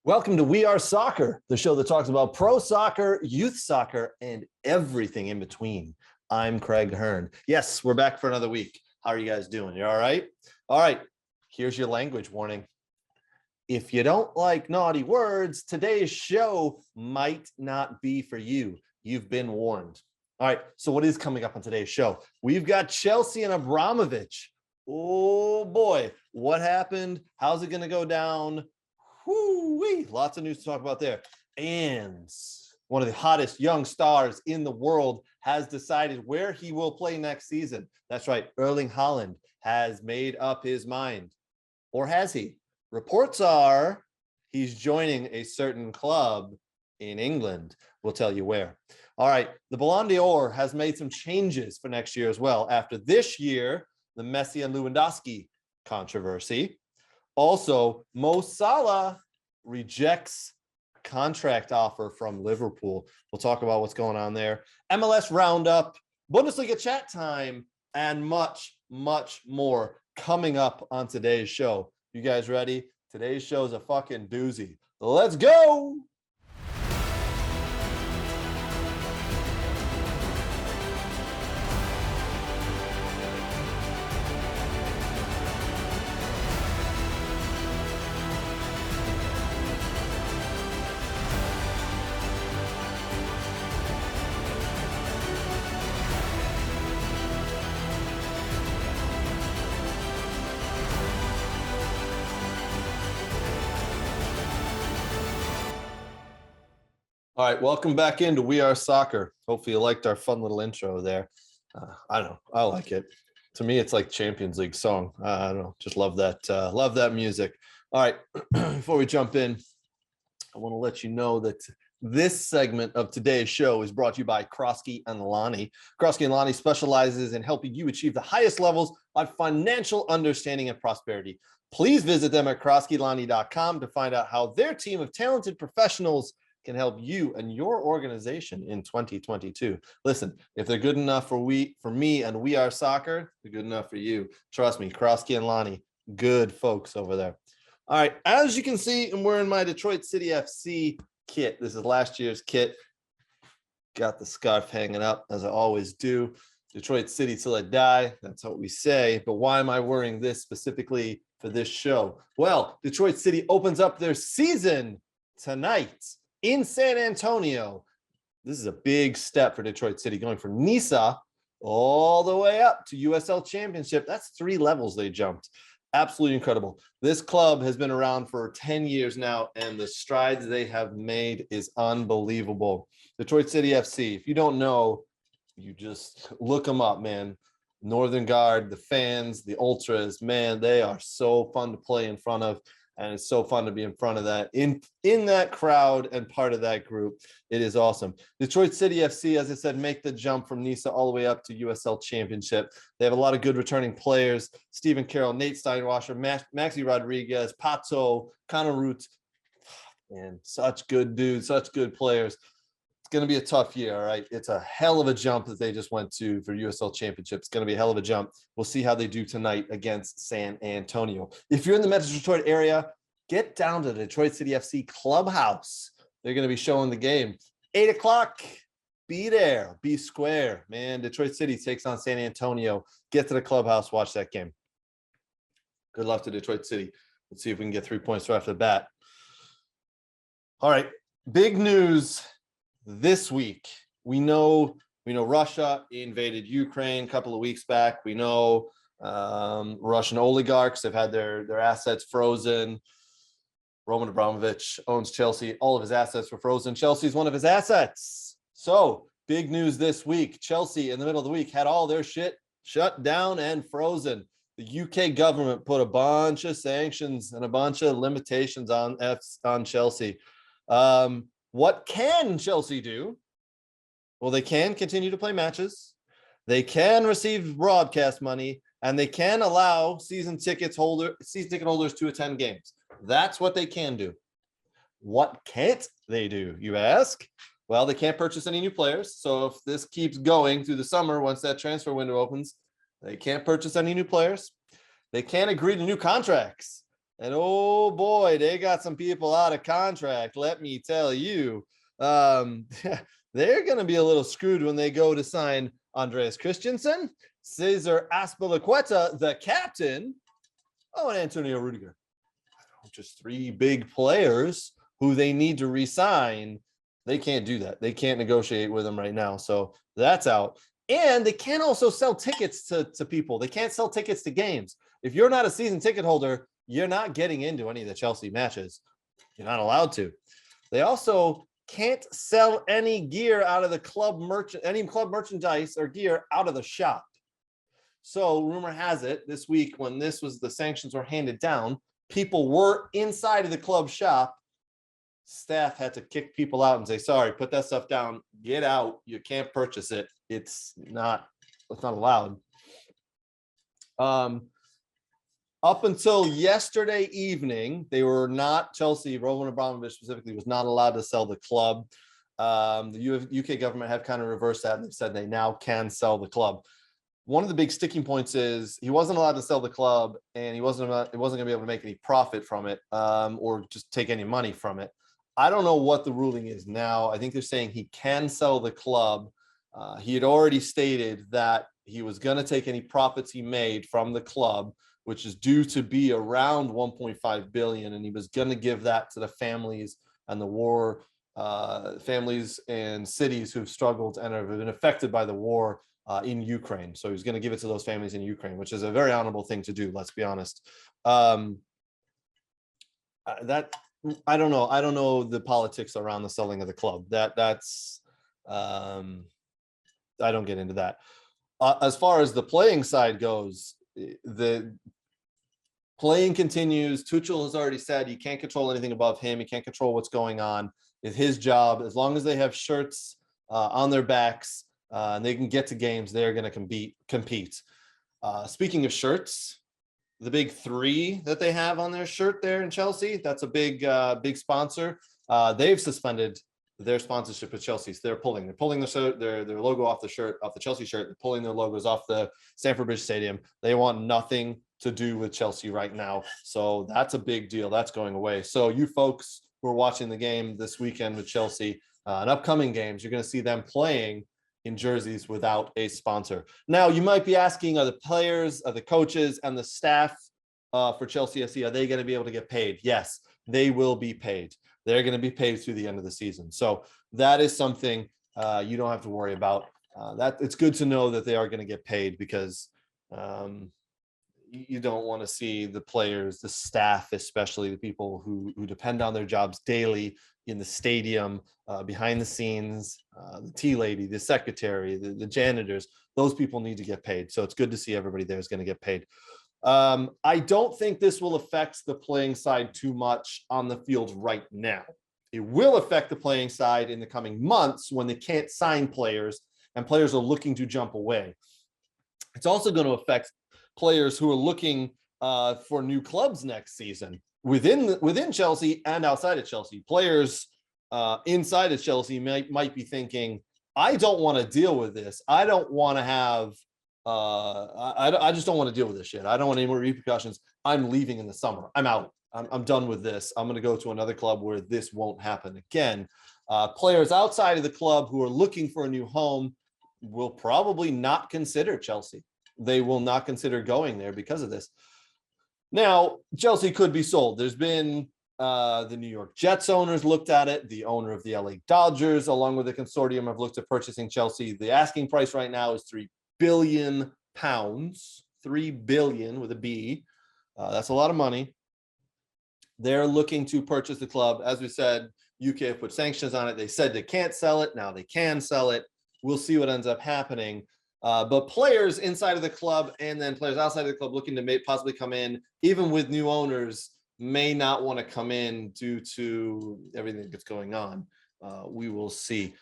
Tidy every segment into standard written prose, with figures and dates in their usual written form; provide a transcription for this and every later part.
Welcome to We Are Soccer, the show that talks about pro soccer, youth soccer, and everything in between. I'm Craig Hearn. Yes, we're back for another week. How are you guys doing? You all right? All right, here's your language warning. If you don't like naughty words, today's show might not be for you. You've been warned. All right, so what is coming up on today's show? We've got Chelsea and Abramovich. Oh boy, what happened? How's it going to go down? Whoo-wee. Lots of news to talk about there. And one of the hottest young stars in the world has decided where he will play next season. That's right. Erling Haaland has made up his mind. Or has he? Reports are he's joining a certain club in England. We'll tell you where. All right. The Ballon d'Or has made some changes for next year as well. After this year, the Messi and Lewandowski controversy. Also, Mo Salah rejects contract offer from Liverpool. We'll talk about what's going on there. MLS Roundup, Bundesliga chat time, and much, much more coming up on today's show. You guys ready? Today's show is a fucking doozy. Let's go! All right, welcome back into We Are Soccer. Hopefully you liked our fun little intro there. I don't know, I like it. To me, it's like Champions League song. I don't know, just love that music. All right, before we jump in, I want to let you know that this segment of today's show is brought to you by Kroski and Lonnie. Kroski and Lonnie specializes in helping you achieve the highest levels of financial understanding and prosperity. Please visit them at kroskilonnie.com to find out how their team of talented professionals can help you and your organization in 2022. Listen, if they're good enough for me and We Are Soccer, they're good enough for you. Trust me, Kroski and Lonnie, good folks over there. All right, as you can see, I'm wearing my Detroit City FC kit. This is last year's kit. Got the scarf hanging up, as I always do. Detroit City till I die. That's what we say. But why am I wearing this specifically for this show? Well, Detroit City opens up their season tonight in San Antonio. This is a big step for Detroit City, going from NISA all the way up to USL Championship. That's 3 levels they jumped. Absolutely incredible. This club has been around for 10 years now, and the strides they have made is unbelievable. Detroit City FC, if you don't know, you just look them up, man. Northern Guard, the fans, the ultras, man, they are so fun to play in front of. And it's so fun to be in front of that, in that crowd and part of that group. It is awesome. Detroit City FC, as I said, make the jump from NISA all the way up to USL Championship. They have a lot of good returning players. Stephen Carroll, Nate Steinwasser, Maxi Rodriguez, Pato, Connor Root. And such good dudes, such good players. It's going to be a tough year, all right? It's a hell of a jump that they just went to for USL Championship. It's going to be a hell of a jump. We'll see how they do tonight against San Antonio. If you're in the Metro Detroit area, get down to the Detroit City FC Clubhouse. They're going to be showing the game. 8 o'clock, be there, be square. Man, Detroit City takes on San Antonio. Get to the Clubhouse, watch that game. Good luck to Detroit City. Let's see if we can get 3 points right off the bat. All right, big news this week. We know Russia invaded Ukraine a couple of weeks back. We know Russian oligarchs have had their assets frozen. Roman Abramovich owns Chelsea. All of his assets were frozen. Chelsea's one of his assets. So big news this week. Chelsea in the middle of the week had all their shit shut down and frozen. The UK government put a bunch of sanctions and a bunch of limitations on Chelsea. What can Chelsea do? Well, they can continue to play matches. They can receive broadcast money, and they can allow season ticket holders to attend games. That's what they can do. What can't they do, you ask? Well, they can't purchase any new players. So if this keeps going through the summer, once that transfer window opens, they can't purchase any new players. They can't agree to new contracts. And oh boy, they got some people out of contract. Let me tell you, they're going to be a little screwed when they go to sign Andreas Christensen, Cesar Azpilicueta, the captain, and Antonio Rudiger. Just three big players who they need to re-sign. They can't do that. They can't negotiate with them right now. So that's out. And they can't also sell tickets to people. They can't sell tickets to games. If you're not a season ticket holder, you're not getting into any of the Chelsea matches. You're not allowed to. They also can't sell any gear out of the club any club merchandise or gear out of the shop. So rumor has it this week, when the sanctions were handed down, people were inside of the club shop. Staff had to kick people out and say, sorry, put that stuff down, get out. You can't purchase it. It's not allowed. Up until yesterday evening, they were not, Chelsea, Roman Abramovich specifically, was not allowed to sell the club. The UK government have kind of reversed that, and they've said they now can sell the club. One of the big sticking points is he wasn't allowed to sell the club, and he wasn't going to be able to make any profit from it, or just take any money from it. I don't know what the ruling is now. I think they're saying he can sell the club. He had already stated that he was going to take any profits he made from the club, which is due to be around 1.5 billion, and he was going to give that to the families and the war, families and cities who've struggled and have been affected by the war in Ukraine. So he's going to give it to those families in Ukraine, which is a very honorable thing to do. Let's be honest. That I don't know. I don't know the politics around the selling of the club. That's I don't get into that. As far as the playing side goes, the playing continues. Tuchel has already said he can't control anything above him. He can't control what's going on. It's his job. As long as they have shirts on their backs, and they can get to games, they're going to compete. Speaking of shirts, the big three that they have on their shirt there in Chelsea, that's a big sponsor. They've suspended their sponsorship with Chelsea. So they're pulling their logo off the shirt, off the Chelsea shirt. They're pulling their logos off the Stamford Bridge Stadium. They want nothing to do with Chelsea right now. So that's a big deal. That's going away. So you folks who are watching the game this weekend with Chelsea and upcoming games, you're going to see them playing in jerseys without a sponsor. Now, you might be asking, are the players, are the coaches, and the staff for Chelsea FC, are they going to be able to get paid? Yes, they will be paid. They're going to be paid through the end of the season. So that is something you don't have to worry about. That it's good to know that they are going to get paid, because you don't want to see the players, the staff, especially the people who depend on their jobs daily in the stadium, behind the scenes, the tea lady, the secretary, the janitors, those people need to get paid. So it's good to see everybody there is going to get paid. I don't think this will affect the playing side too much on the field right now. It will affect the playing side in the coming months when they can't sign players and players are looking to jump away. It's also going to affect players who are looking for new clubs next season within Chelsea and outside of Chelsea. Players inside of Chelsea might be thinking, I don't want to deal with this. I don't want to have I just don't want to deal with this shit. I don't want any more repercussions. I'm leaving in the summer. I'm out. I'm done with this. I'm going to go to another club where this won't happen again. Players outside of the club who are looking for a new home will probably not consider Chelsea. They will not consider going there because of this. Now, Chelsea could be sold. There's been the New York Jets owners looked at it. The owner of the LA Dodgers, along with the consortium, have looked at purchasing Chelsea. The asking price right now is £3 billion, 3 billion with a B. That's a lot of money. They're looking to purchase the club. As we said, UK have put sanctions on it. They said they can't sell it. Now they can sell it. We'll see what ends up happening. But players inside of the club and then players outside of the club looking to possibly come in, even with new owners, may not want to come in due to everything that's going on. We will see.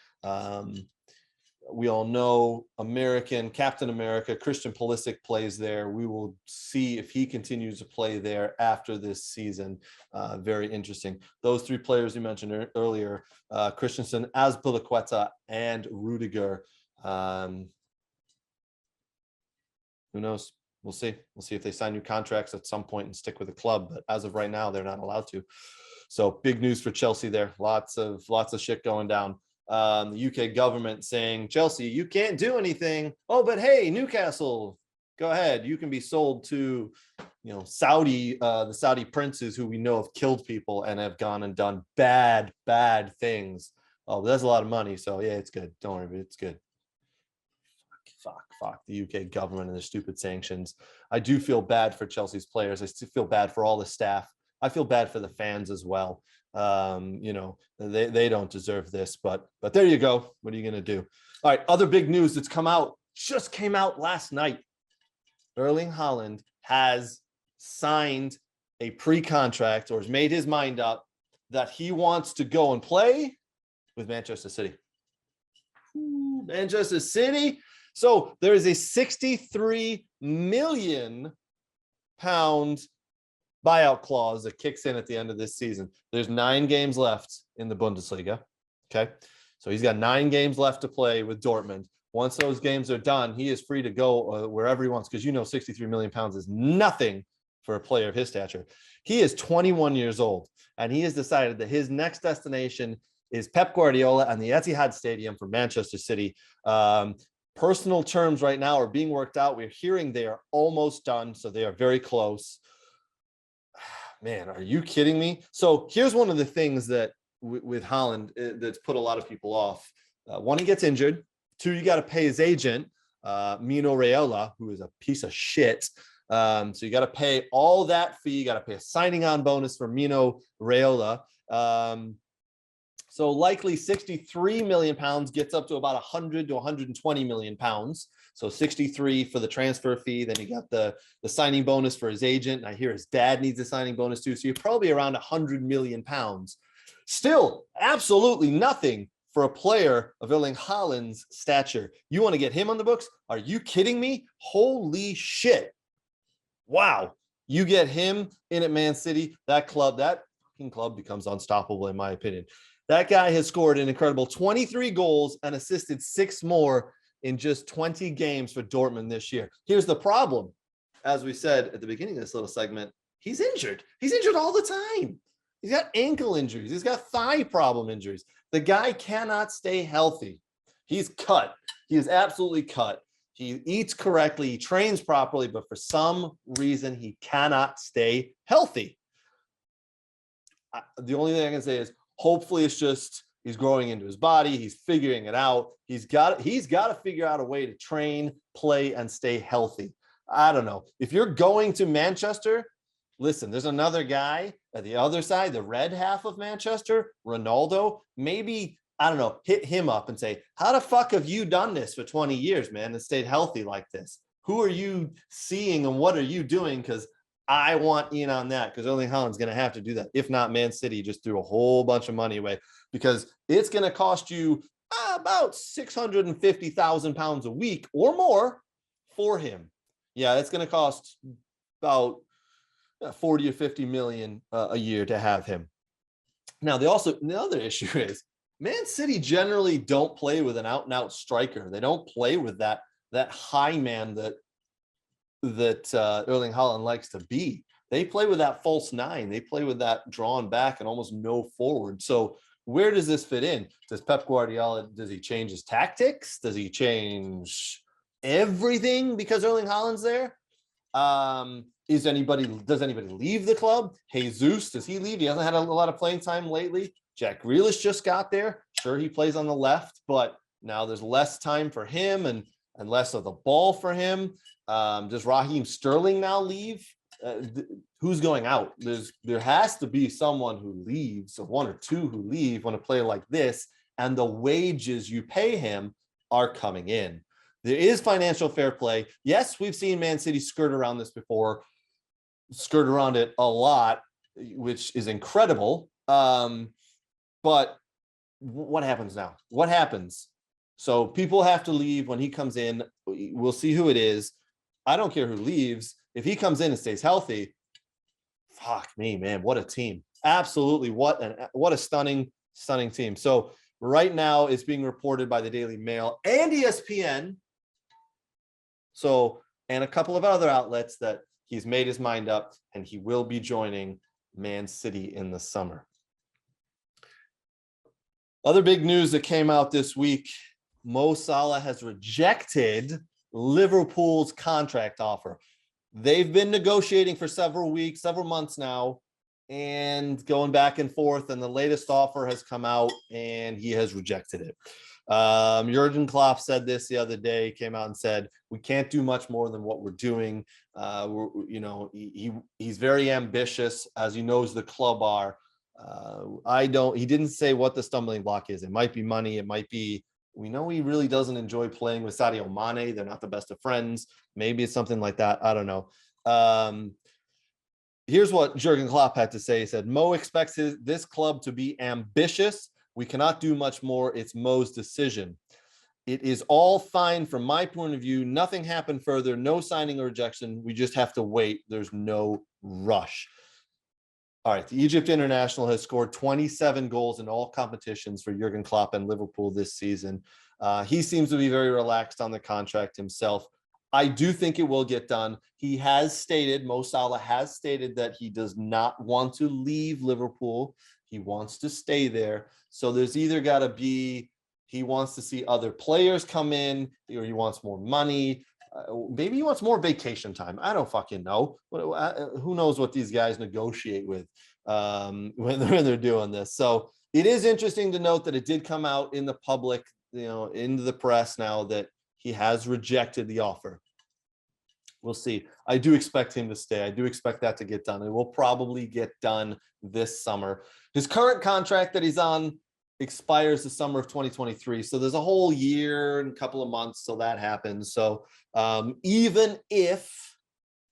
We all know Captain America, Christian Pulisic plays there. We will see if he continues to play there after this season. Very interesting. Those three players you mentioned earlier, Christensen, Azpilicueta, and Rudiger. Who knows? We'll see. We'll see if they sign new contracts at some point and stick with the club. But as of right now, they're not allowed to. So big news for Chelsea there. Lots of shit going down. The UK government saying, Chelsea, you can't do anything. Oh, but hey, Newcastle, go ahead. You can be sold to, Saudi, the Saudi princes who we know have killed people and have gone and done bad things. Oh, that's a lot of money. So yeah, it's good. Don't worry, it's good. Fuck the UK government and their stupid sanctions. I do feel bad for Chelsea's players. I still feel bad for all the staff. I feel bad for the fans as well. They don't deserve this, but there you go. What are you going to do? All right. Other big news that's just came out last night. Erling Haaland has signed a pre-contract or has made his mind up that he wants to go and play with Manchester City. Ooh, Manchester City. So there is a 63 million pound buyout clause that kicks in at the end of this season. There's 9 games left in the Bundesliga. Okay. So he's got 9 games left to play with Dortmund. Once those games are done, he is free to go wherever he wants, because 63 million pounds is nothing for a player of his stature. He is 21 years old, and he has decided that his next destination is Pep Guardiola and the Etihad Stadium for Manchester City. Personal terms right now are being worked out. We're hearing they are almost done, so they are very close. Man, are you kidding me? So here's one of the things that with Haaland that's put a lot of people off. One, he gets injured. 2, you got to pay his agent, Mino Raiola, who is a piece of shit. So you got to pay all that fee. You got to pay a signing on bonus for Mino Raiola. So likely 63 million pounds gets up to about 100 to 120 million pounds. So 63 for the transfer fee. Then you got the signing bonus for his agent. And I hear his dad needs a signing bonus too. So you're probably around 100 million pounds. Still absolutely nothing for a player of Erling Haaland's stature. You want to get him on the books? Are you kidding me? Holy shit. Wow. You get him in at Man City, that fucking club becomes unstoppable in my opinion. That guy has scored an incredible 23 goals and assisted 6 more in just 20 games for Dortmund this year. Here's the problem. As we said at the beginning of this little segment, he's injured. He's injured all the time. He's got ankle injuries. He's got thigh problem injuries. The guy cannot stay healthy. He's cut. He is absolutely cut. He eats correctly. He trains properly, but for some reason, he cannot stay healthy. The only thing I can say is hopefully it's just he's growing into his body. He's figuring it out. He's got to figure out a way to train, play, and stay healthy. I don't know. If you're going to Manchester, listen, there's another guy at the other side, the red half of Manchester, Ronaldo. Maybe, I don't know, hit him up and say, how the fuck have you done this for 20 years, man, and stayed healthy like this? Who are you seeing and what are you doing? Because I want in on that, because Erling Haaland's going to have to do that. If not, Man City just threw a whole bunch of money away, because it's going to cost you about 650,000 pounds a week or more for him. Yeah, it's going to cost about 40 or 50 million a year to have him. Now, the other issue is Man City generally don't play with an out-and-out striker. They don't play with that high man that Erling Haaland likes to be. They play with that false 9. They play with that drawn back and almost no forward. So where does this fit in? Does Pep Guardiola, does he change his tactics? Does he change everything because Erling Haaland's there? Does anybody leave the club? Jesus, does he leave? He hasn't had a lot of playing time lately. Jack Grealish just got there. Sure, he plays on the left, but now there's less time for him and less of the ball for him. Does Raheem Sterling now leave? Who's going out? There has to be someone who leaves, or 1 or 2 who leave when a player like this, and the wages you pay him are coming in. There is financial fair play. Yes, we've seen Man City skirt around this before, skirt around it a lot, which is incredible. But what happens now? What happens? So people have to leave when he comes in. We'll see who it is. I don't care who leaves. If he comes in and stays healthy, fuck me, man. What a team. Absolutely. What a stunning team. So right now it's being reported by the Daily Mail and ESPN. So and a couple of other outlets that he's made his mind up and he will be joining Man City in the summer. Other big news that came out this week, Mo Salah has rejected Liverpool's contract offer. They've been negotiating for several weeks, several months now, and going back and forth, and the latest offer has come out and he has rejected it. Jurgen Klopp said this the other day, came out and said, we can't do much more than what we're doing. He's very ambitious, as he knows the club are. He didn't say what the stumbling block is. It might be money. It might be, we know he really doesn't enjoy playing with Sadio Mane. They're not the best of friends. Maybe it's something like that. I don't know. Here's what Jurgen Klopp had to say. He said, Mo expects this club to be ambitious. We cannot do much more. It's Mo's decision. It is all fine from my point of view. Nothing happened further. No signing or rejection. We just have to wait. There's no rush. All right. The Egypt international has scored 27 goals in all competitions for Jurgen Klopp and Liverpool this season. He seems to be very relaxed on the contract himself. I do think it will get done. He has stated, Mo Salah has stated that he does not want to leave Liverpool. He wants to stay there. So there's either got to be, he wants to see other players come in, or he wants more money. Maybe he wants more vacation time. I don't fucking know. Who knows what these guys negotiate with when they're doing this. So it is interesting to note that it did come out in the public, into the press now that he has rejected the offer. We'll see. I do expect him to stay. I do expect that to get done. It will probably get done this summer. His current contract that he's on expires the summer of 2023. So there's a whole year and a couple of months till that happens. So even if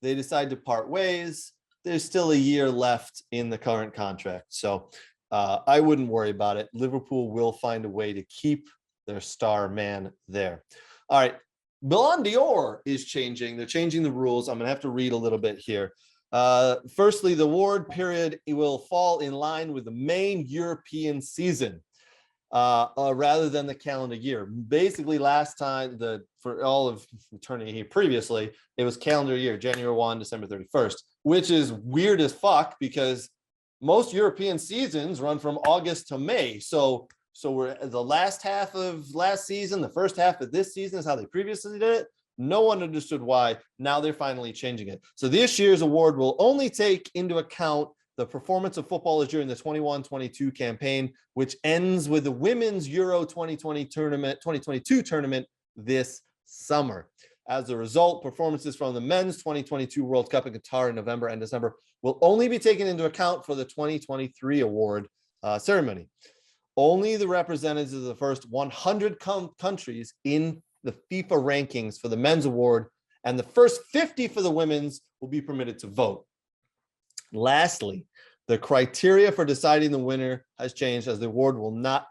they decide to part ways, there's still a year left in the current contract. So I wouldn't worry about it. Liverpool will find a way to keep their star man there. All right. Ballon d'Or is changing. They're changing the rules. I'm going to have to read a little bit here. Firstly, the award period will fall in line with the main European season rather than the calendar year. Basically, last time, for all of eternity here previously, it was calendar year, January 1, December 31st, which is weird as fuck because most European seasons run from August to May. So we're the last half of last season, the first half of this season is how they previously did it. No one understood why. Now they're finally changing it. So this year's award will only take into account the performance of footballers during the 21-22 campaign, which ends with the Women's Euro 2022 tournament this summer. As a result, performances from the Men's 2022 World Cup in Qatar in November and December will only be taken into account for the 2023 award ceremony. Only the representatives of the first 100 countries in the FIFA rankings for the men's award and the first 50 for the women's will be permitted to vote. Lastly, the criteria for deciding the winner has changed, as the award will not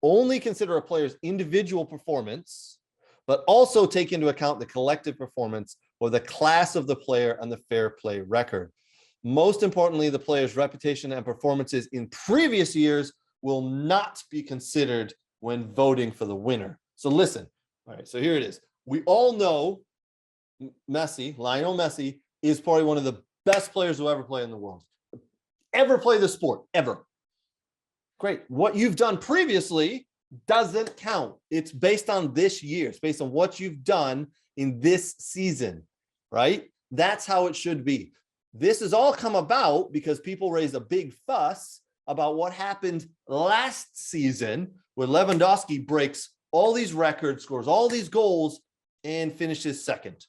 only consider a player's individual performance, but also take into account the collective performance or the class of the player and the fair play record. Most importantly, the player's reputation and performances in previous years will not be considered when voting for the winner. So listen, all right, so here it is. We all know Lionel Messi is probably one of the best players who ever play in the world. Ever play the sport, ever. Great. What you've done previously doesn't count. It's based on this year. It's based on what you've done in this season, right? That's how it should be. This has all come about because people raised a big fuss about what happened last season where Lewandowski breaks all these records, scores all these goals, and finishes second.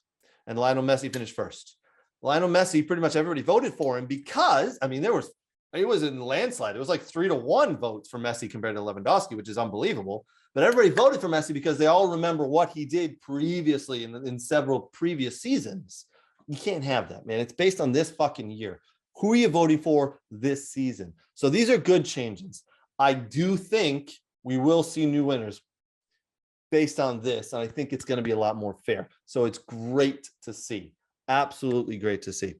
And Lionel Messi finished first. Lionel Messi, pretty much everybody voted for him because, it was in landslide. It was like 3-1 votes for Messi compared to Lewandowski, which is unbelievable. But everybody voted for Messi because they all remember what he did previously in several previous seasons. You can't have that, man. It's based on this fucking year. Who are you voting for this season? So these are good changes. I do think we will see new winners based on this. And I think it's going to be a lot more fair. So it's great to see. Absolutely great to see.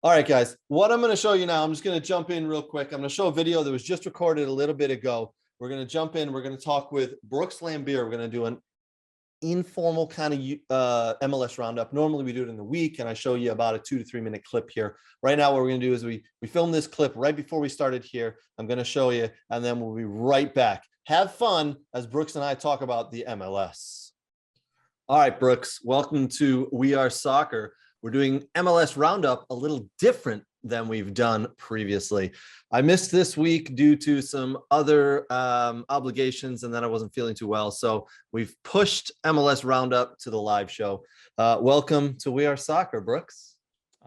All right, guys, what I'm going to show you now, I'm just going to jump in real quick. I'm going to show a video that was just recorded a little bit ago. We're going to jump in. We're going to talk with Brooks Lambier. We're going to do informal kind of MLS roundup. Normally we do it in the week, and I show you about a 2 to 3 minute clip here. Right now, what we're going to do is we filmed this clip right before we started here. I'm going to show you, and then we'll be right back. Have fun as Brooks and I talk about the MLS. All right, Brooks, welcome to We Are Soccer. We're doing MLS Roundup a little different than we've done previously. I missed this week due to some other obligations, and then I wasn't feeling too well. So we've pushed MLS Roundup to the live show. Welcome to We Are Soccer, Brooks.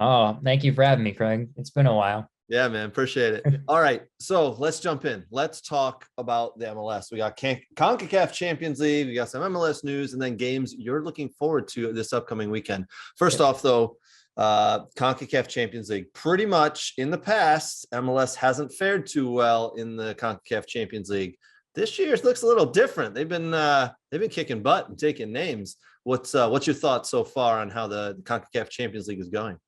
Oh, thank you for having me, Craig. It's been a while. Yeah, man, appreciate it. All right, so let's jump in. Let's talk about the MLS. We got CONCACAF Champions League, we got some MLS news, and then games you're looking forward to this upcoming weekend. First off, though, CONCACAF Champions League. Pretty much in the past, MLS hasn't fared too well in the CONCACAF Champions League. This year it looks a little different. They've been kicking butt and taking names. What's your thoughts so far on how the CONCACAF Champions League is going?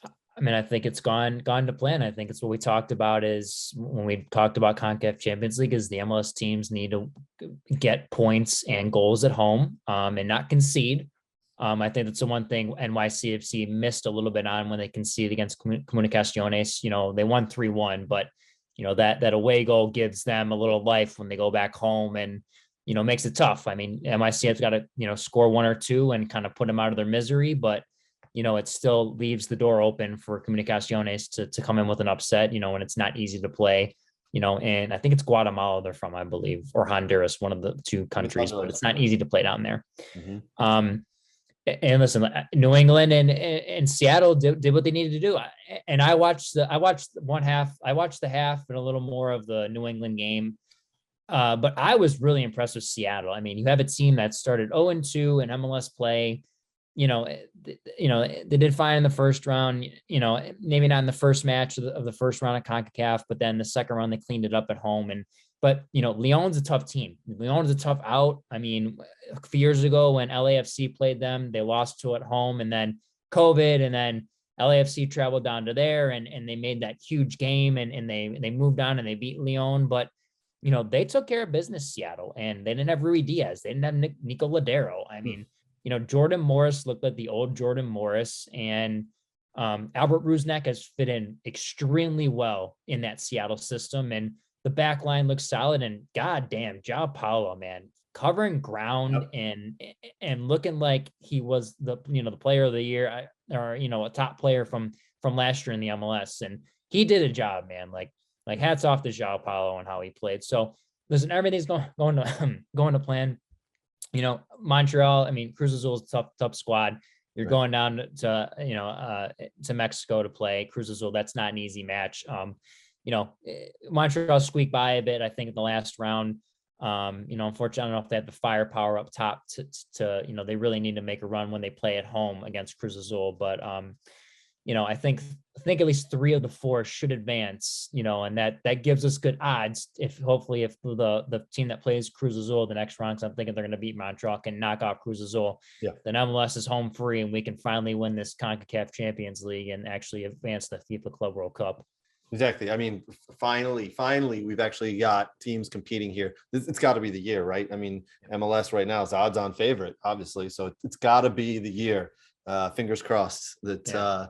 I mean, I think it's gone to plan. I think it's what we talked about is when we talked about CONCACAF Champions League is the MLS teams need to get points and goals at home and not concede. I think that's the one thing NYCFC missed a little bit on when they conceded against Comunicaciones. You know, they won 3-1, but you know, that away goal gives them a little life when they go back home and, you know, makes it tough. I mean, NYCF's got to, you know, score 1 or 2 and kind of put them out of their misery, but you know, it still leaves the door open for Comunicaciones to come in with an upset, you know, and it's not easy to play, you know, and I think it's Guatemala they're from, I believe, or Honduras, one of the two countries, but it's not easy to play down there. Mm-hmm. And listen, New England and Seattle did what they needed to do. And I watched the half and a little more of the New England game. But I was really impressed with Seattle. I mean, you have a team that started 0-2 in MLS play. You know, they did fine in the first round, you know, maybe not in the first match of the first round of CONCACAF, but then the second round, they cleaned it up at home. But, you know, Leon's a tough team. Leon's a tough out. I mean, a few years ago when LAFC played them, they lost to at home and then COVID and then LAFC traveled down to there and they made that huge game and they moved on and they beat Leon. But, you know, they took care of business, Seattle, and they didn't have Rui Diaz. They didn't have Nico Ladero. I mean, you know, Jordan Morris looked like the old Jordan Morris, and Albert Rusnak has fit in extremely well in that Seattle system, and the back line looks solid. And goddamn, João Paulo, man, covering ground and looking like he was the player of the year or you know, a top player from last year in the MLS, and he did a job, man. Like hats off to João Paulo and how he played. So listen, everything's going to plan. You know, Montreal, I mean, Cruz Azul's tough squad. You're going down to Mexico to play Cruz Azul. That's not an easy match. You know, Montreal squeaked by a bit, I think, in the last round. You know, unfortunately, I don't know if they have the firepower up top to you know, they really need to make a run when they play at home against Cruz Azul. But, you know, I think at least 3 of the 4 should advance, you know, and that gives us good odds if the team that plays Cruz Azul the next round, because I'm thinking they're going to beat Montreal, can knock out Cruz Azul. Yeah. Then MLS is home free and we can finally win this CONCACAF Champions League and actually advance the FIFA Club World Cup. Exactly. I mean, finally, we've actually got teams competing here. It's got to be the year, right? I mean, MLS right now is odds-on favorite, obviously. So it's got to be the year. Fingers crossed that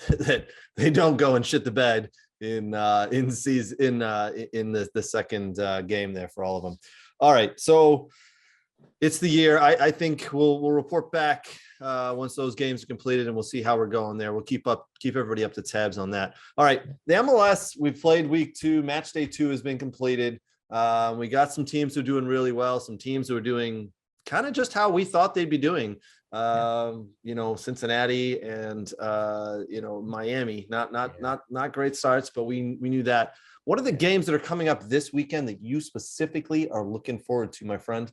that they don't go and shit the bed in the second game there for all of them. All right, so it's the year. I think we'll report back once those games are completed, and we'll see how we're going there. We'll keep everybody up to tabs on that. All right, the MLS, we've played week 2. Match day 2 has been completed. We got some teams who are doing really well, some teams who are doing kind of just how we thought they'd be doing. You know, Cincinnati and you know, Miami, not great starts, but we knew that. What are the games that are coming up this weekend that you specifically are looking forward to, my friend?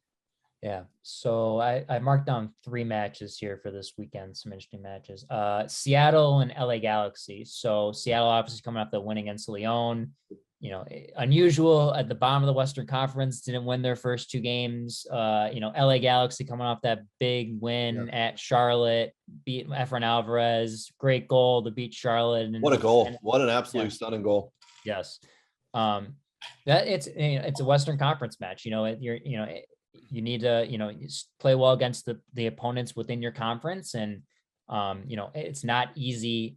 Yeah, so I marked down 3 matches here for this weekend, some interesting matches. Seattle and LA Galaxy. So Seattle obviously coming off the win against Leon. You know, unusual at the bottom of the Western Conference, didn't win their first 2 games. You know, LA Galaxy coming off that big win at Charlotte, beat Efrain Alvarez, great goal to beat Charlotte. And what a goal. What an absolute stunning goal. Yes. That it's a Western Conference match. You know, you need to, play well against the opponents within your conference. And, it's not easy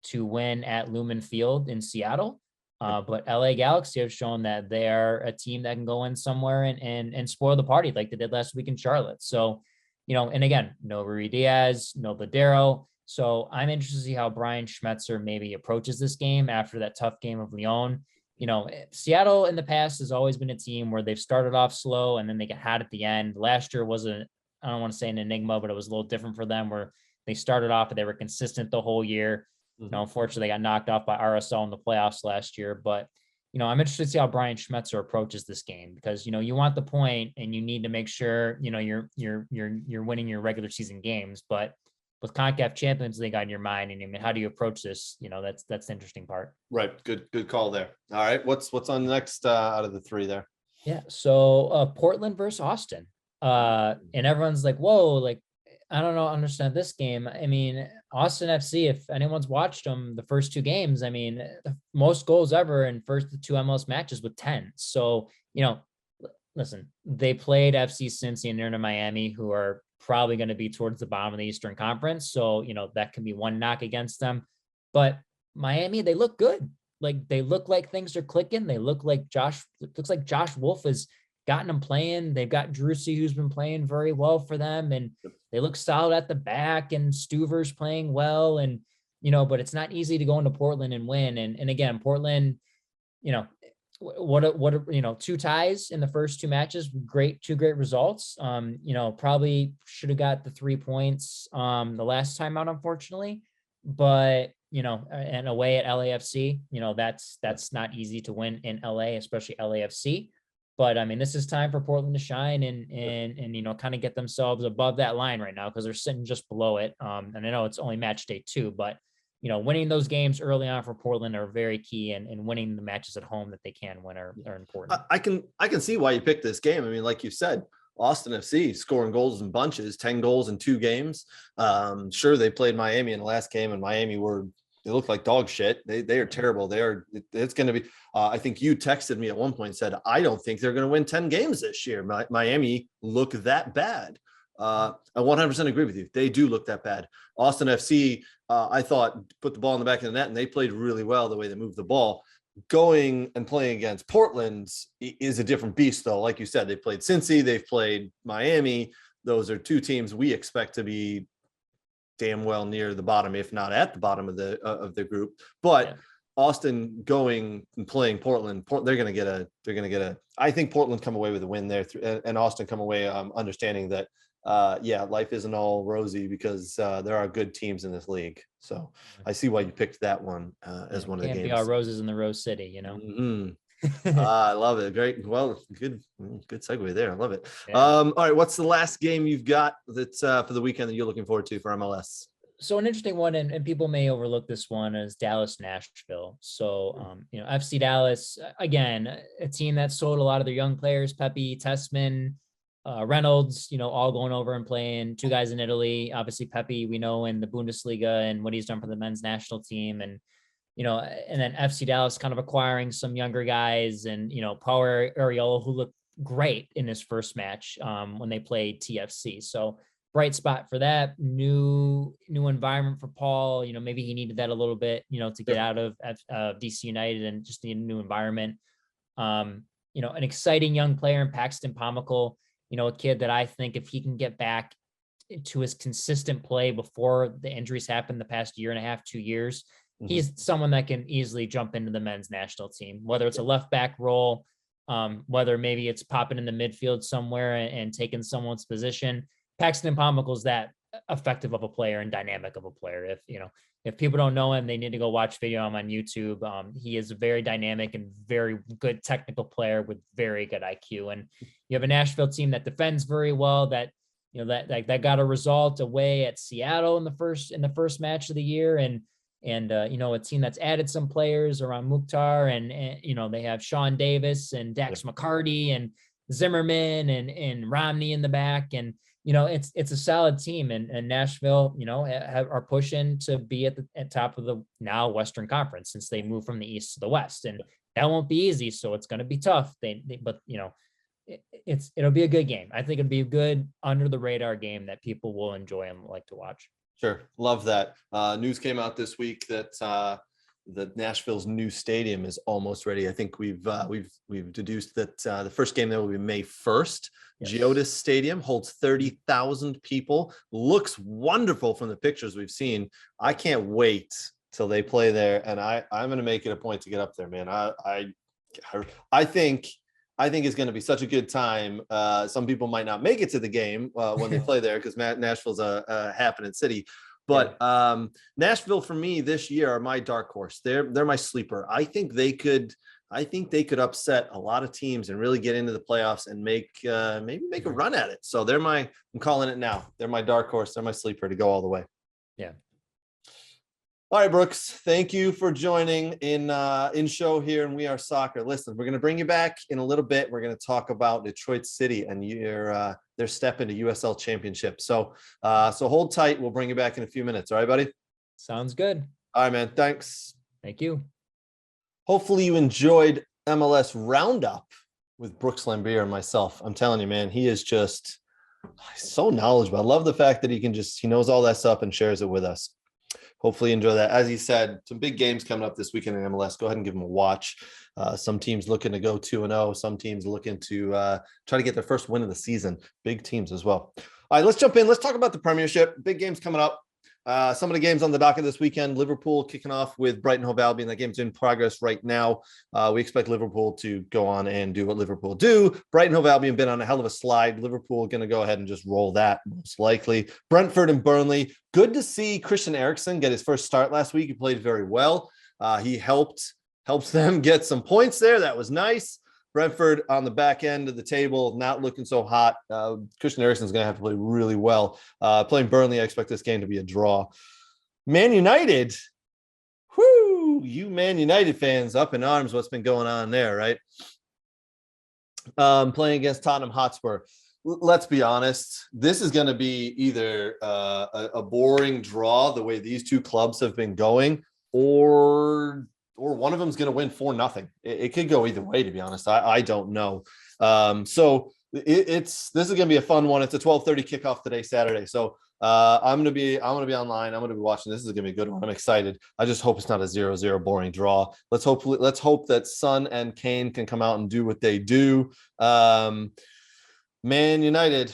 to win at Lumen Field in Seattle. But LA Galaxy have shown that they are a team that can go in somewhere and spoil the party like they did last week in Charlotte. So, and again, no Rui Diaz, no Ladero. So I'm interested to see how Brian Schmetzer maybe approaches this game after that tough game of Lyon. Seattle in the past has always been a team where they've started off slow and then they get hot at the end. Last year was I don't want to say an enigma, but it was a little different for them where they started off and they were consistent the whole year. Unfortunately, they got knocked off by RSL in the playoffs last year. But, I'm interested to see how Brian Schmetzer approaches this game because, you want the point and you need to make sure, you're winning your regular season games. But with CONCACAF Champions League on your mind, and I mean, how do you approach this? That's the interesting part. Right. Good call there. All right. What's on next out of the three there? Yeah. So Portland versus Austin. And everyone's like, whoa, like, I don't understand this game. I mean, Austin FC, if anyone's watched them, the first two games, I mean, the most goals ever in first two MLS matches with 10. So, listen, they played FC Cincy and Inter Miami, who are probably going to be towards the bottom of the Eastern Conference. So, that can be one knock against them. But Miami, they look good. Like they look like things are clicking. They look like looks like Josh Wolf has gotten them playing. They've got Drusy, who's been playing very well for them. And they look solid at the back, and Stuver's playing well. And, but it's not easy to go into Portland and win. And again, Portland, two ties in the first two matches, two great results. Probably should have got the 3 points the last time out, unfortunately, but and away at LAFC, that's not easy to win in LA, especially LAFC. But I mean, this is time for Portland to shine and kind of get themselves above that line right now because they're sitting just below it. And I know it's only match day 2, but winning those games early on for Portland are very key, and winning the matches at home that they can win are important. I can see why you picked this game. I mean, like you said, Austin FC scoring goals in bunches, 10 goals in 2 games. Sure, they played Miami in the last game, and Miami they look like dog shit. They are terrible. It's going to be, I think you texted me at one point and said, I don't think they're going to win 10 games this year. Miami look that bad. I 100% agree with you. They do look that bad. Austin FC, I thought, put the ball in the back of the net, and they played really well the way they moved the ball. Going and playing against Portland is a different beast, though. Like you said, they played Cincy, they've played Miami. Those are 2 teams we expect to be damn well near the bottom, if not at the bottom of the group. But yeah. Austin going and playing Portland, they're going to get a. I think Portland come away with a win there, and Austin come away understanding that life isn't all rosy because there are good teams in this league. So I see why you picked that one as one of the games. Can't be all roses in the Rose City, Mm-hmm. I love it. Great. Well, good segue there. I love it. Yeah. All right. What's the last game you've got that's for the weekend that you're looking forward to for MLS? So an interesting one, and people may overlook this one, is Dallas Nashville. So, FC Dallas, again, a team that sold a lot of their young players, Pepe, Tessman, Reynolds, all going over and playing. 2 guys in Italy. Obviously, Pepe, we know in the Bundesliga and what he's done for the men's national team. And and then FC Dallas kind of acquiring some younger guys and, Paul Arriola, who looked great in his first match when they played TFC. So bright spot for that. New environment for Paul. Maybe he needed that a little bit, to get out of DC United and just need a new environment. An exciting young player in Paxton Pomykal, a kid that I think if he can get back to his consistent play before the injuries happened the past year and a half, 2 years, he's someone that can easily jump into the men's national team, whether it's a left back role, whether maybe it's popping in the midfield somewhere and taking someone's position. Paxton Pomykal is that effective of a player and dynamic of a player. If people don't know him, they need to go watch video on YouTube. He is a very dynamic and very good technical player with very good IQ. And you have a Nashville team that defends very well, that got a result away at Seattle in the first match of the year. And a team that's added some players around Mukhtar and they have Sean Davis and Dax McCarty and Zimmerman and Romney in the back. And, it's a solid team, and Nashville, are pushing to be at top of the now Western Conference since they moved from the East to the West, and that won't be easy. So it's going to be tough. But it'll be a good game. I think it'll be a good under the radar game that people will enjoy and like to watch. Sure. Love that. News came out this week that Nashville's new stadium is almost ready. I think we've deduced that the first game there will be May 1st. Yes. Geodis Stadium holds 30,000 people. Looks wonderful from the pictures we've seen. I can't wait till they play there, and I'm going to make it a point to get up there, man. I think it's going to be such a good time. Some people might not make it to the game when they play there because Nashville's a happening city. But Nashville for me this year are my dark horse. They're my sleeper. I think they could upset a lot of teams and really get into the playoffs and maybe make a run at it. So I'm calling it now. They're my dark horse. They're my sleeper to go all the way. Yeah. All right, Brooks, thank you for joining in show here in We Are Soccer. Listen, we're going to bring you back in a little bit. We're going to talk about Detroit City and their step into USL Championship. So hold tight. We'll bring you back in a few minutes. All right, buddy? Sounds good. All right, man. Thanks. Thank you. Hopefully you enjoyed MLS Roundup with Brooks Lambier and myself. I'm telling you, man, he is just so knowledgeable. I love the fact that he knows all that stuff and shares it with us. Hopefully you enjoy that. As he said, some big games coming up this weekend in MLS. Go ahead and give them a watch. Some teams looking to go 2-0. Some teams looking to try to get their first win of the season. Big teams as well. All right, let's jump in. Let's talk about the Premiership. Big games coming up. Some of the games on the docket this weekend. Liverpool kicking off with Brighton Hove Albion. That game's in progress right now. We expect Liverpool to go on and do what Liverpool do. Brighton Hove Albion been on a hell of a slide. Liverpool going to go ahead and just roll that most likely. Brentford and Burnley. Good to see Christian Eriksen get his first start last week. He played very well. He helps them get some points there. That was nice. Brentford on the back end of the table, not looking so hot. Christian Eriksen is going to have to play really well. Playing Burnley, I expect this game to be a draw. Man United, you Man United fans up in arms. What's been going on there, right? Playing against Tottenham Hotspur. Let's be honest. This is going to be either a boring draw, the way these two clubs have been going, or one of them is going to win 4-0. It could go either way, to be honest. I don't know. So this is going to be a fun one. It's a 12:30 kickoff today, Saturday. So I'm going to be online. I'm going to be watching. This is going to be a good one. I'm excited. I just hope it's not a 0-0 boring draw. Let's hope that Son and Kane can come out and do what they do. Man United.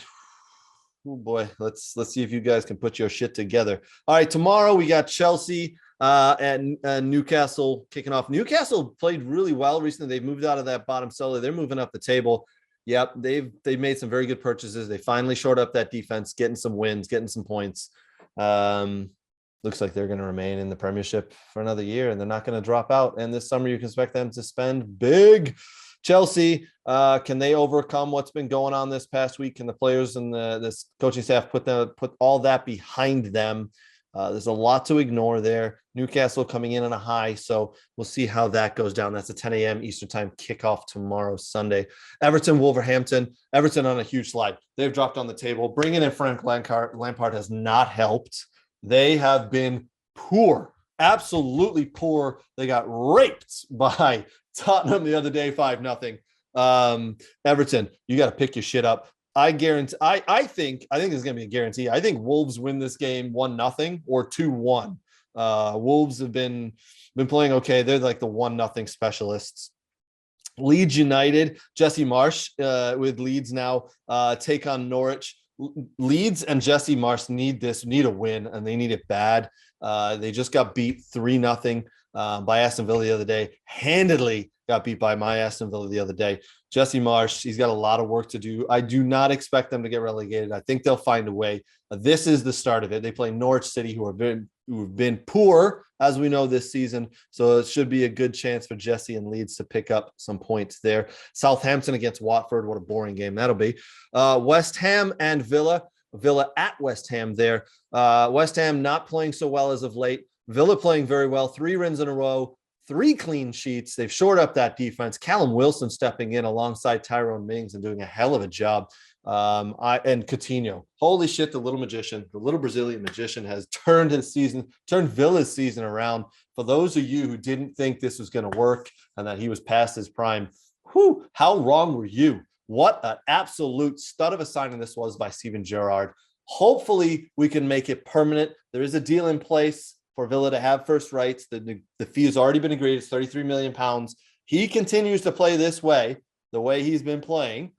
Oh boy, let's see if you guys can put your shit together. All right, tomorrow we got Chelsea and Newcastle kicking off. Newcastle played really well recently. They've moved out of that bottom cellar. They're moving up the table. Yep, they've made some very good purchases. They finally shored up that defense, getting some wins, getting some points. Looks like they're going to remain in the Premiership for another year, and they're not going to drop out. And this summer, you can expect them to spend big. Chelsea, can they overcome what's been going on this past week? Can the players and this coaching staff put all that behind them? There's a lot to ignore there. Newcastle coming in on a high, so we'll see how that goes down. That's a 10 a.m. Eastern time kickoff tomorrow, Sunday. Everton, Wolverhampton. Everton on a huge slide. They've dropped on the table. Bringing in Frank Lampard has not helped. They have been poor, absolutely poor. They got raped by Tottenham the other day, 5-0. Everton, you got to pick your shit up. I guarantee. I think it's going to be a guarantee. I think Wolves win this game 1-0 or 2-1. Wolves have been playing okay. They're like the 1-0 specialists. Leeds United, Jesse Marsch with Leeds now take on Norwich. Leeds and Jesse Marsch need a win, and they need it bad. They just got beat 3-0 by Aston Villa the other day. Handedly got beat by my Aston Villa the other day. Jesse Marsch, he's got a lot of work to do. I do not expect them to get relegated. I think they'll find a way. This is the start of it. They play Norwich City, who have been poor, as we know, this season. So it should be a good chance for Jesse and Leeds to pick up some points there. Southampton against Watford. What a boring game that'll be. West Ham and Villa. Villa at West Ham there. West Ham not playing so well as of late. Villa playing very well. 3 wins in a row. 3 clean sheets. They've shored up that defense. Callum Wilson stepping in alongside Tyrone Mings and doing a hell of a job. And Coutinho. Holy shit, the little magician, the little Brazilian magician has turned Villa's season around. For those of you who didn't think this was going to work and that he was past his prime, how wrong were you? What an absolute stud of a signing this was by Steven Gerrard. Hopefully we can make it permanent. There is a deal in place for Villa to have first rights. The fee has already been agreed. It's 33 million pounds. He continues to play this way, the way he's been playing.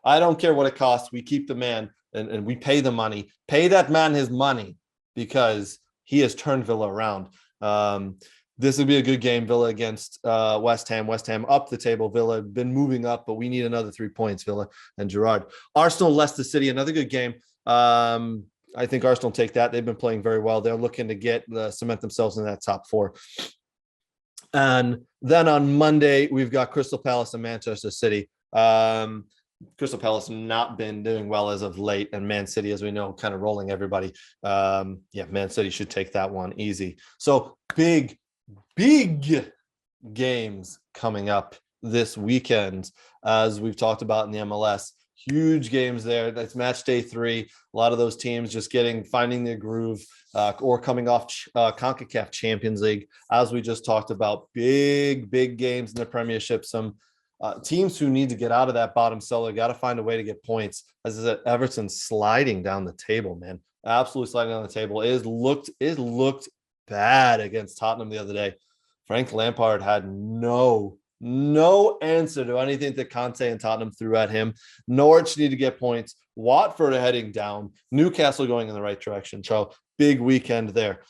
I don't care what it costs. We keep the man and we pay the money. Pay that man his money because he has turned Villa around. This would be a good game, Villa against West Ham. West Ham up the table. Villa been moving up, but we need another 3 points, Villa and Gerrard. Arsenal, Leicester City, another good game. I think Arsenal take that. They've been playing very well. They're looking to get cement themselves in that top 4. And then on Monday, we've got Crystal Palace and Manchester City. Crystal Palace not been doing well as of late, and Man City, as we know, kind of rolling everybody. Man City should take that one easy. So big games coming up this weekend, as we've talked about in the MLS. Huge games there. That's match day 3. A lot of those teams just finding their groove or coming off CONCACAF Champions League, as we just talked about. Big games in the Premiership. Some teams who need to get out of that bottom cellar got to find a way to get points. As I said, Everton sliding down the table, man. Absolutely sliding down the table. It looked bad against Tottenham the other day. Frank Lampard had no answer to anything that Conte and Tottenham threw at him. Norwich need to get points. Watford are heading down. Newcastle going in the right direction. So big weekend there.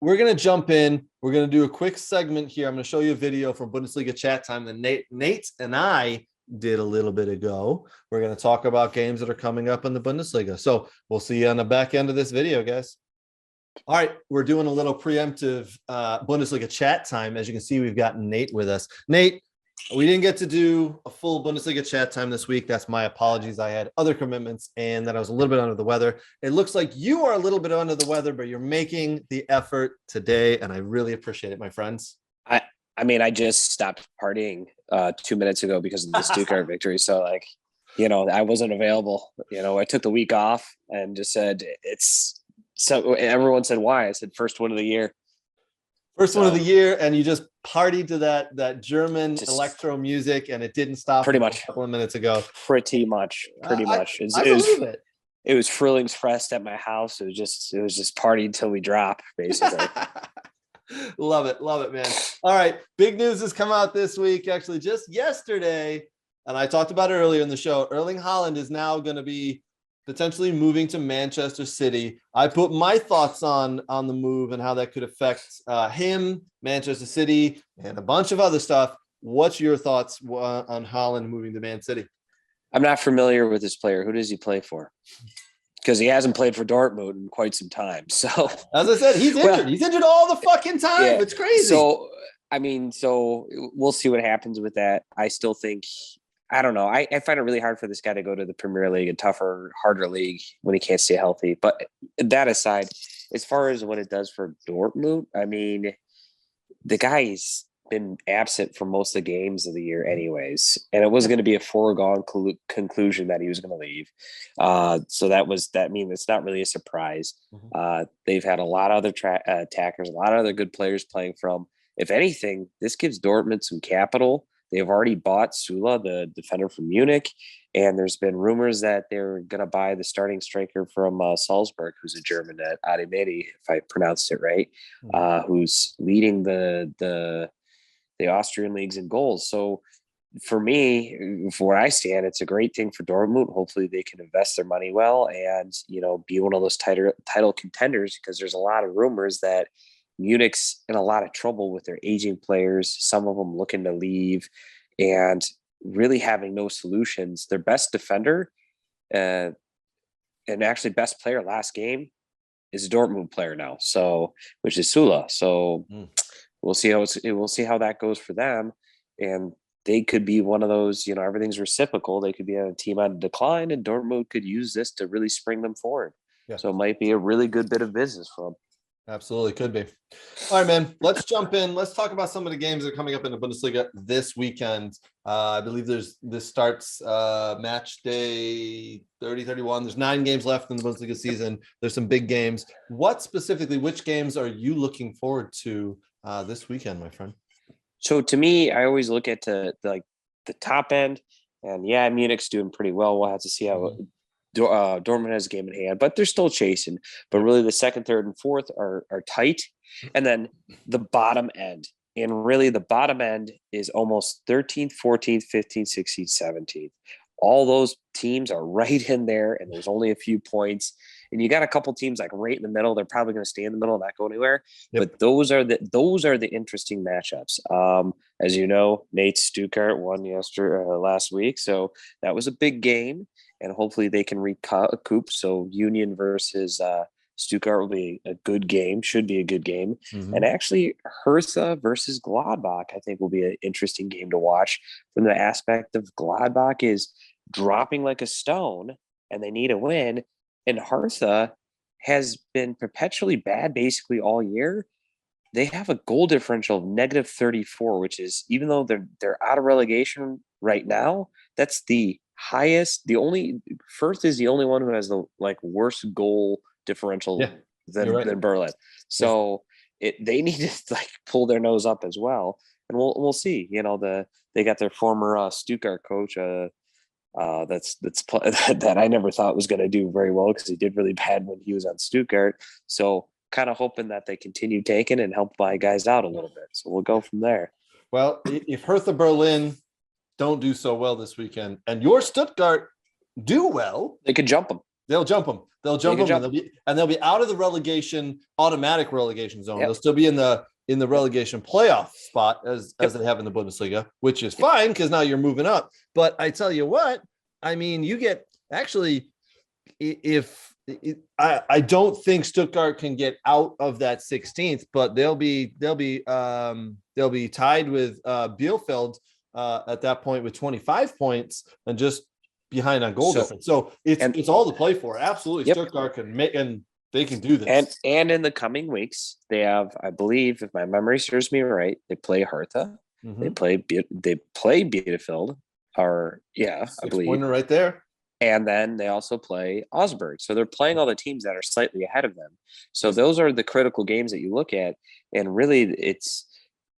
We're going to jump in. We're going to do a quick segment here. I'm going to show you a video from Bundesliga chat time that Nate and I did a little bit ago. We're going to talk about games that are coming up in the Bundesliga. So we'll see you on the back end of this video, guys. All right, we're doing a little preemptive Bundesliga chat time. As you can see, we've got Nate with us. Nate, we didn't get to do a full Bundesliga chat time this week. That's my apologies. I had other commitments and that I was a little bit under the weather. It looks like you are a little bit under the weather, but you're making the effort today, and I really appreciate it, my friends. I mean, I just stopped partying 2 minutes ago because of the Stuttgart victory. So, I wasn't available. I took the week off and just said so everyone said, why? I said, first one of the year. First one of the year, and you just partied to that German electro music, and it didn't stop pretty much a couple of minutes ago. Pretty much. I believe it. It was Frühlingsfest at my house. It was just party until we drop, basically. Love it, man. All right, big news has come out this week, actually just yesterday, and I talked about it earlier in the show. Erling Haaland is now going to be potentially moving to Manchester City. I put my thoughts on the move and how that could affect him, Manchester City, and a bunch of other stuff. What's your thoughts on Haaland moving to Man City? I'm not familiar with this player. Who does he play for? Because he hasn't played for Dortmund in quite some time. So, as I said, he's injured. He's injured all the fucking time. Yeah. It's crazy. So we'll see what happens with that. I still think, I don't know. I find it really hard for this guy to go to the Premier League, a tougher, harder league, when he can't stay healthy. But that aside, as far as what it does for Dortmund, I mean, the guy's been absent for most of the games of the year anyways. And it was going to be a foregone conclusion that he was going to leave. So that means it's not really a surprise. They've had a lot of other attackers, a lot of other good players playing from. If anything, this gives Dortmund some capital. They've already bought Sula, the defender from Munich, and there's been rumors that they're going to buy the starting striker from Salzburg, who's a German at Ademiri, if I pronounced it right, who's leading the Austrian leagues in goals. So for me, for where I stand, it's a great thing for Dortmund. Hopefully they can invest their money well and, be one of those title contenders, because there's a lot of rumors that Munich's in a lot of trouble with their aging players, some of them looking to leave and really having no solutions. Their best defender and actually best player last game is a Dortmund player now, which is Sula. So we'll see how that goes for them. And they could be one of those, everything's reciprocal. They could be a team on decline, and Dortmund could use this to really spring them forward. Yeah. So it might be a really good bit of business for them. Absolutely could be. All right, man, let's jump in. Let's talk about some of the games that are coming up in the Bundesliga this weekend. I believe this starts match day 30-31. There's 9 games left in the Bundesliga season. There's some big games. Which games are you looking forward to this weekend, my friend? So to me, I always look at the top end, and yeah, Munich's doing pretty well. We'll have to see how Dortmund has a game in hand, but they're still chasing. But really, the second, third, and fourth are tight, and then the bottom end, and really the bottom end is almost 13th, 14th, 15th, 16th, 17th. All those teams are right in there, and there's only a few points. And you got a couple teams like right in the middle. They're probably going to stay in the middle and not go anywhere. Yep. But those are the interesting matchups. As you know, Nate Stuttgart won last week, so that was a big game, and hopefully they can recoup. So Union versus Stuttgart will be a good game. Should be a good game. Mm-hmm. And actually, Hertha versus Gladbach, I think, will be an interesting game to watch. From the aspect of Gladbach is dropping like a stone, and they need a win. And Hertha has been perpetually bad basically all year. They have a goal differential of negative 34, which is, even though they're out of relegation right now, that's the highest. First is the only one who has the worst goal differential than Berlin. So they need to pull their nose up as well. And we'll see. They got their former Stuttgart coach, that I never thought was going to do very well because he did really bad when he was on Stuttgart. So kind of hoping that they continue taking and help buy guys out a little bit. So we'll go from there. Well, if Hertha Berlin don't do so well this weekend and your Stuttgart do well, they could jump them. They'll jump them. And they'll be out of the automatic relegation zone. Yep. They'll still be in the relegation playoff spot as they have in the Bundesliga, which is fine because now you're moving up. But I tell you what, I mean, you get actually, I don't think Stuttgart can get out of that 16th, but they'll be tied with Bielefeld at that point with 25 points and just behind on goal difference. So it's all to play for. Absolutely, yep. Stuttgart can make and they can do this. And in the coming weeks, they have, I believe, if my memory serves me right, they play Hertha, they play Bielefeld, I believe. Pointer right there. And then they also play Augsburg. So they're playing all the teams that are slightly ahead of them. So those are the critical games that you look at. And really,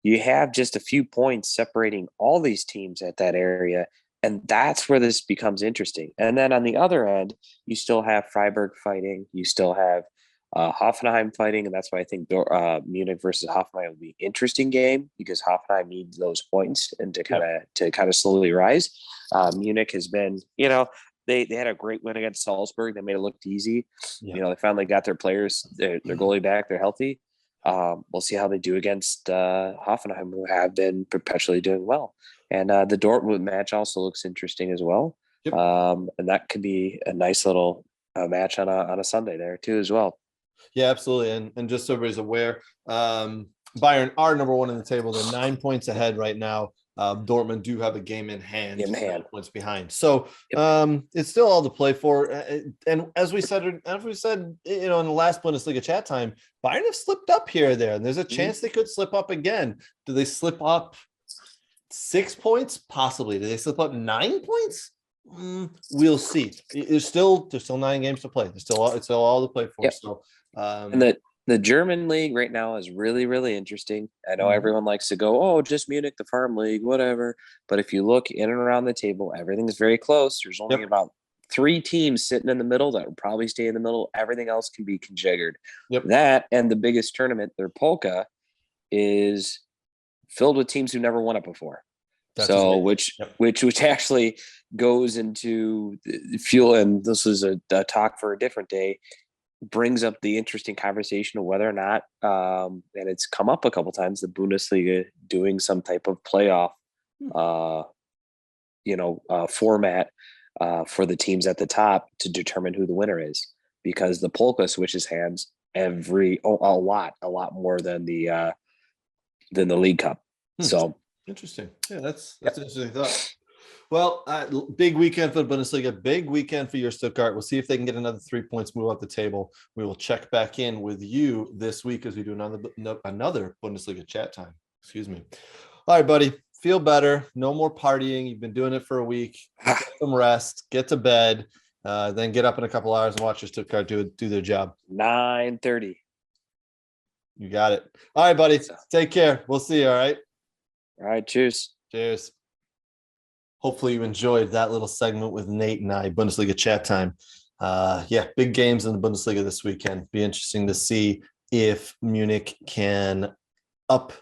you have just a few points separating all these teams at that area. And that's where this becomes interesting. And then on the other end, you still have Freiburg fighting. You still have Hoffenheim fighting. And that's why I think Munich versus Hoffenheim will be an interesting game because Hoffenheim needs those points and to kind of slowly rise. Munich has been, they had a great win against Salzburg. They made it look easy. Yeah. They finally got their players, their goalie back. They're healthy. We'll see how they do against Hoffenheim, who have been perpetually doing well. And the Dortmund match also looks interesting as well. Yep. And that could be a nice little match on a Sunday there too as well. Yeah, absolutely. And just so everybody's aware, Bayern are number one in the table. They're 9 points ahead right now. Dortmund do have a game in hand. 9 points behind. So it's still all to play for. And as we said, in the last Bundesliga chat time, Bayern have slipped up here or there, and there's a chance they could slip up again. Do they slip up 6 points? Possibly. Do they slip up 9 points? We'll see. There's still 9 games to play. It's still all to play for. Yep. So, and the German league right now is really, really interesting. I know everyone likes to go, just Munich, the farm league, whatever. But if you look in and around the table, everything's very close. There's only about 3 teams sitting in the middle that will probably stay in the middle. Everything else can be conjectured. Yep. That and the biggest tournament, their Polka, is filled with teams who never won it before. That's so which actually goes into fuel, and this is a talk for a different day, brings up the interesting conversation of whether or not, and it's come up a couple times, the Bundesliga doing some type of playoff, format for the teams at the top to determine who the winner is, because the Polka switches hands a lot more than the League Cup. So. Interesting. Yeah, that's an interesting thought. Well, big weekend for the Bundesliga, big weekend for your Stuttgart. We'll see if they can get another 3 points, move up the table. We will check back in with you this week as we do another Bundesliga chat time. Excuse me. All right, buddy. Feel better. No more partying. You've been doing it for a week. Get some rest. Get to bed. Then get up in a couple hours and watch your Stuttgart do their job. 9:30. You got it. All right, buddy. Take care. We'll see you. All right. All right, cheers. Cheers. Hopefully you enjoyed that little segment with Nate and I, Bundesliga chat time. Yeah, big games in the Bundesliga this weekend. Be interesting to see if Munich can up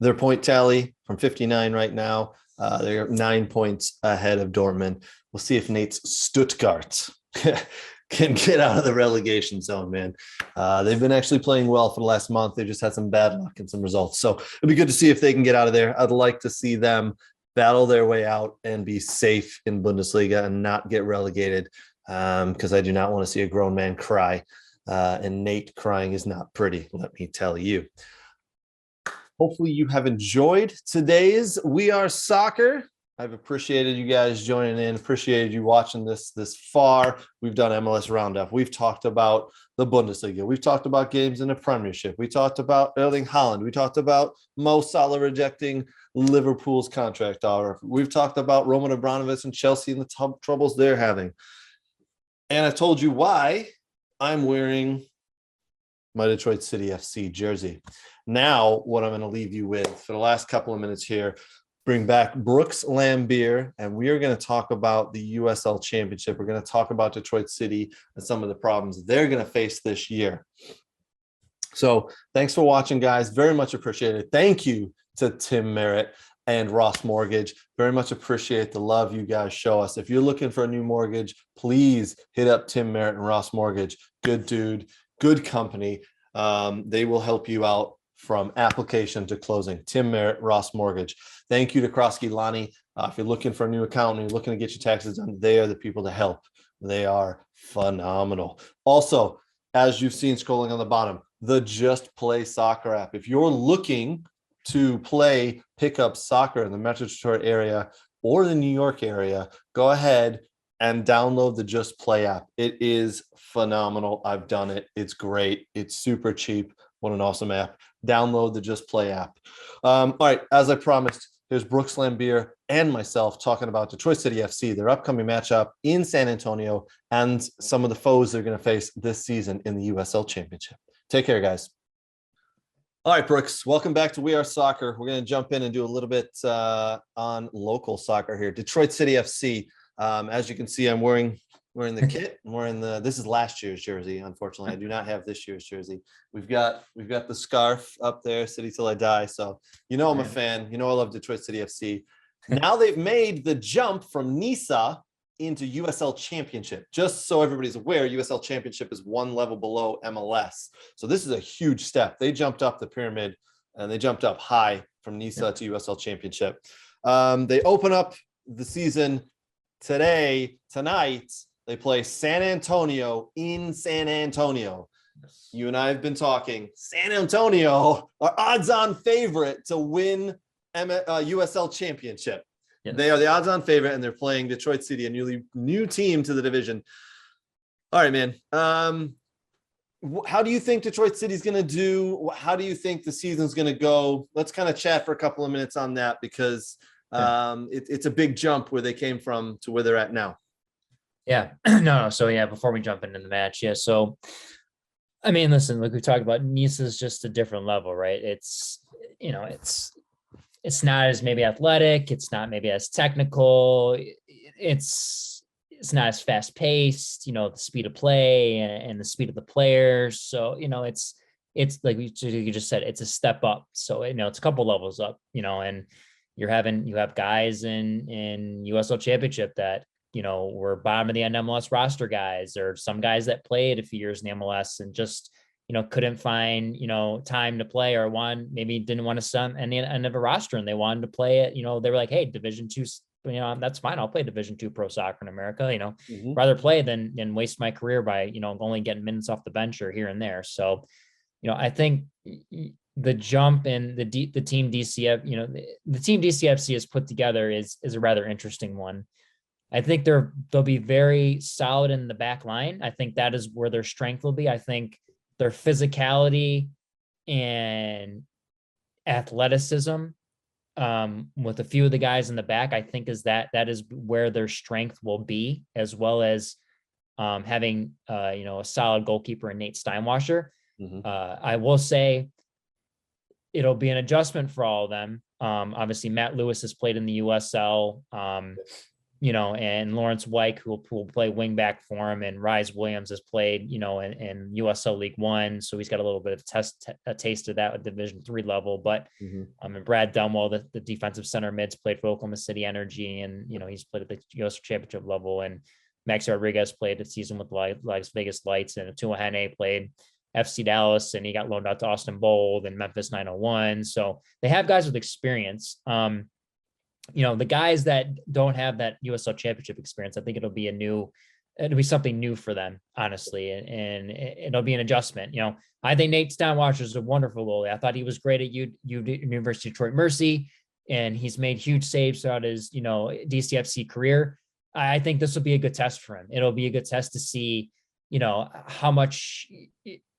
their point tally from 59 right now. They're 9 points ahead of Dortmund. We'll see if Nate's Stuttgart can get out of the relegation zone, man. They've been actually playing well for the last month. They just had some bad luck and some results. So it'll be good to see if they can get out of there. I'd like to see them battle their way out and be safe in Bundesliga and not get relegated, because I do not want to see a grown man cry. And Nate crying is not pretty, let me tell you. Hopefully you have enjoyed today's We Are Soccer. I've appreciated you guys joining in, appreciated you watching this far. We've done MLS Roundup. We've talked about the Bundesliga. We've talked about games in the Premiership. We talked about Erling Haaland. We talked about Mo Salah rejecting Liverpool's contract offer. We've talked about Roman Abramovich and Chelsea and the troubles they're having. And I told you why I'm wearing my Detroit City FC jersey. Now, what I'm going to leave you with for the last couple of minutes here, bring back Brooks Lambier, and we are going to talk about the USL Championship. We're going to talk about Detroit City and some of the problems they're going to face this year. So thanks for watching, guys. Very much appreciated. Thank you to Tim Merritt and Ross Mortgage. Very much appreciate the love you guys show us. If you're looking for a new mortgage, please hit up Tim Merritt and Ross Mortgage. Good dude, good company. They will help you out from application to closing. Tim Merritt, Ross Mortgage. Thank you to Krosky Lonnie. If you're looking for a new account and you're looking to get your taxes done, they are the people to help. They are phenomenal. Also, as you've seen scrolling on the bottom, the Just Play Soccer app. If you're looking to play pickup soccer in the Metro Detroit area or the New York area, go ahead and download the Just Play app. It is phenomenal. I've done it. It's great. It's super cheap. What an awesome app. Download the Just Play app. All right, as I promised, here's Brooks Lambier and myself talking about Detroit City FC, their upcoming matchup in San Antonio, and some of the foes they're going to face this season in the USL Championship. Take care, guys. All right, Brooks, welcome back to We Are Soccer. We're going to jump in and do a little bit on local soccer here. Detroit City FC. As you can see, I'm wearing the kit. I'm wearing this is last year's jersey. Unfortunately, I do not have this year's jersey. We've got the scarf up there, City Till I Die. So I'm a fan. I love Detroit City FC. Now they've made the jump from NISA into USL Championship. Just so everybody's aware, USL Championship is one level below MLS. So this is a huge step. They jumped up the pyramid and they jumped up high from NISA to USL Championship. They open up the season tonight. They play San Antonio in San Antonio. You and I have been talking. San Antonio are odds-on favorite to win USL Championship. Yes. They are the odds-on favorite, and they're playing Detroit City, a new team to the division. All right, man. How do you think Detroit City is going to do? How do you think the season's going to go? Let's kind of chat for a couple of minutes on that, because it's a big jump where they came from to where they're at now. Yeah, no. So before we jump into the match, so I mean, listen, like we talked about, Nice is just a different level, right? It's not as maybe athletic, it's not maybe as technical, it's not as fast paced, the speed of play and the speed of the players. So it's like you just said, it's a step up. So it's a couple levels up, and you have guys in USL Championship that were bottom of the MLS roster guys, or some guys that played a few years in the MLS and just, couldn't find, time to play, or maybe didn't want to sum any end of a roster and they wanted to play it. They were like, hey, Division II, that's fine. I'll play Division II pro soccer in America, rather play than waste my career by, only getting minutes off the bench or here and there. So, I think the jump in the team DCF, the team DCFC has put together is a rather interesting one. I think they'll be very solid in the back line. I think that is where their strength will be. I think their physicality and athleticism, with a few of the guys in the back, I think that is where their strength will be, as well as having a solid goalkeeper in Nate Steinwasser. Mm-hmm. I will say it'll be an adjustment for all of them, Obviously Matt Lewis has played in the USL, and Lawrence Wyke, who will play wing back for him, and Rise Williams has played, in USL League One. So he's got a little bit of a taste of that at Division III level. But and Brad Dunwell, the defensive center mids, played for Oklahoma City Energy, and he's played at the US Championship level. And Max Rodriguez played a season with Las Vegas Lights, and Atua Hene played FC Dallas, and he got loaned out to Austin Bold and Memphis 901. So they have guys with experience. The guys that don't have that USL Championship experience, I think it'll be something new for them, honestly, and it'll be an adjustment. I think Nate Steinwasser is a wonderful goalie. I thought he was great at University of Detroit Mercy, and he's made huge saves throughout his DCFC career. I think this will be a good test for him. It'll be a good test to see how much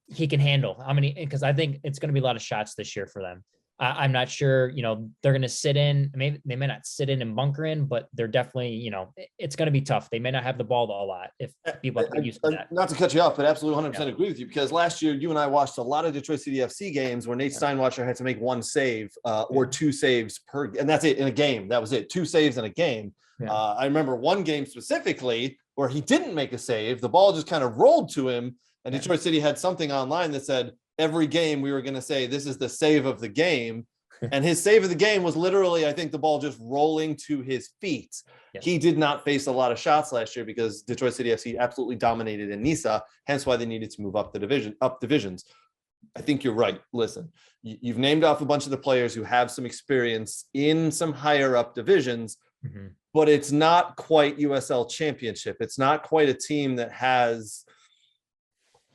he can handle, because I think it's going to be a lot of shots this year for them. I'm not sure, they're going to sit in, maybe they may not sit in and bunker in, but they're definitely, it's going to be tough. They may not have the ball a lot if people are used to that. Not to cut you off, but absolutely 100% agree with you, because last year you and I watched a lot of Detroit City FC games where Nate Steinwasser had to make one save or two saves and that's it in a game. That was it. 2 saves in a game. Yeah. I remember one game specifically where he didn't make a save. The ball just kind of rolled to him, and Detroit City had something online that said, every game we were going to say, this is the save of the game. And his save of the game was literally, I think, the ball just rolling to his feet. Yes. He did not face a lot of shots last year because Detroit City FC absolutely dominated in NISA, hence why they needed to move up divisions. I think you're right. Listen, you've named off a bunch of the players who have some experience in some higher up divisions, but it's not quite USL Championship. It's not quite a team that has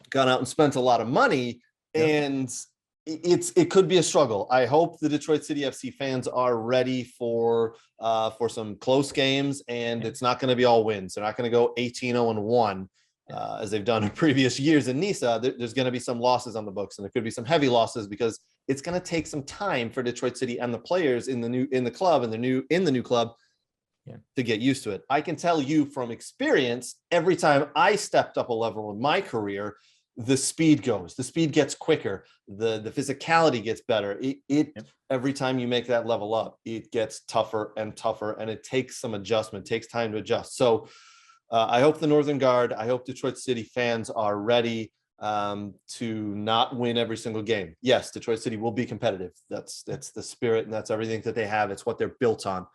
gone out and spent a lot of money. And it could be a struggle. I hope the Detroit City FC fans are ready for some close games, and it's not going to be all wins. They're not going to go 18-0-1 as they've done in previous years in NISA. There's going to be some losses on the books, and there could be some heavy losses because it's going to take some time for Detroit City and the players in the new club to get used to it. I can tell you from experience, every time I stepped up a level in my career, the speed gets quicker, the physicality gets better. Every time you make that level up, it gets tougher and tougher, and it takes some adjustment, takes time to adjust. So I hope the Northern Guard, I hope Detroit City fans are ready to not win every single game. Yes, Detroit City will be competitive. That's the spirit, and that's everything that they have. It's what they're built on.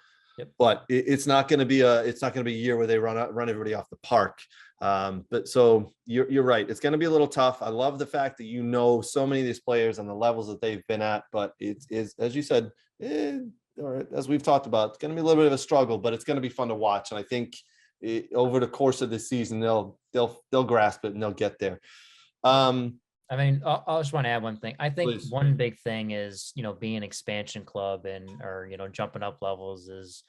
But it's not going to be a year where they run everybody off the park. But so you're right. It's going to be a little tough. I love the fact that so many of these players and the levels that they've been at, but it is, as you said, or as we've talked about, it's going to be a little bit of a struggle, but it's going to be fun to watch. And I think over the course of the season, they'll grasp it and they'll get there. I just want to add one thing. I think one big thing is, being an expansion club or jumping up levels is,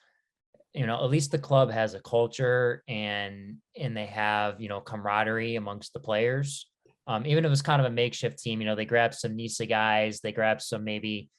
at least the club has a culture and they have, camaraderie amongst the players. Even if it's kind of a makeshift team, they grabbed some NISA guys, they grabbed some maybe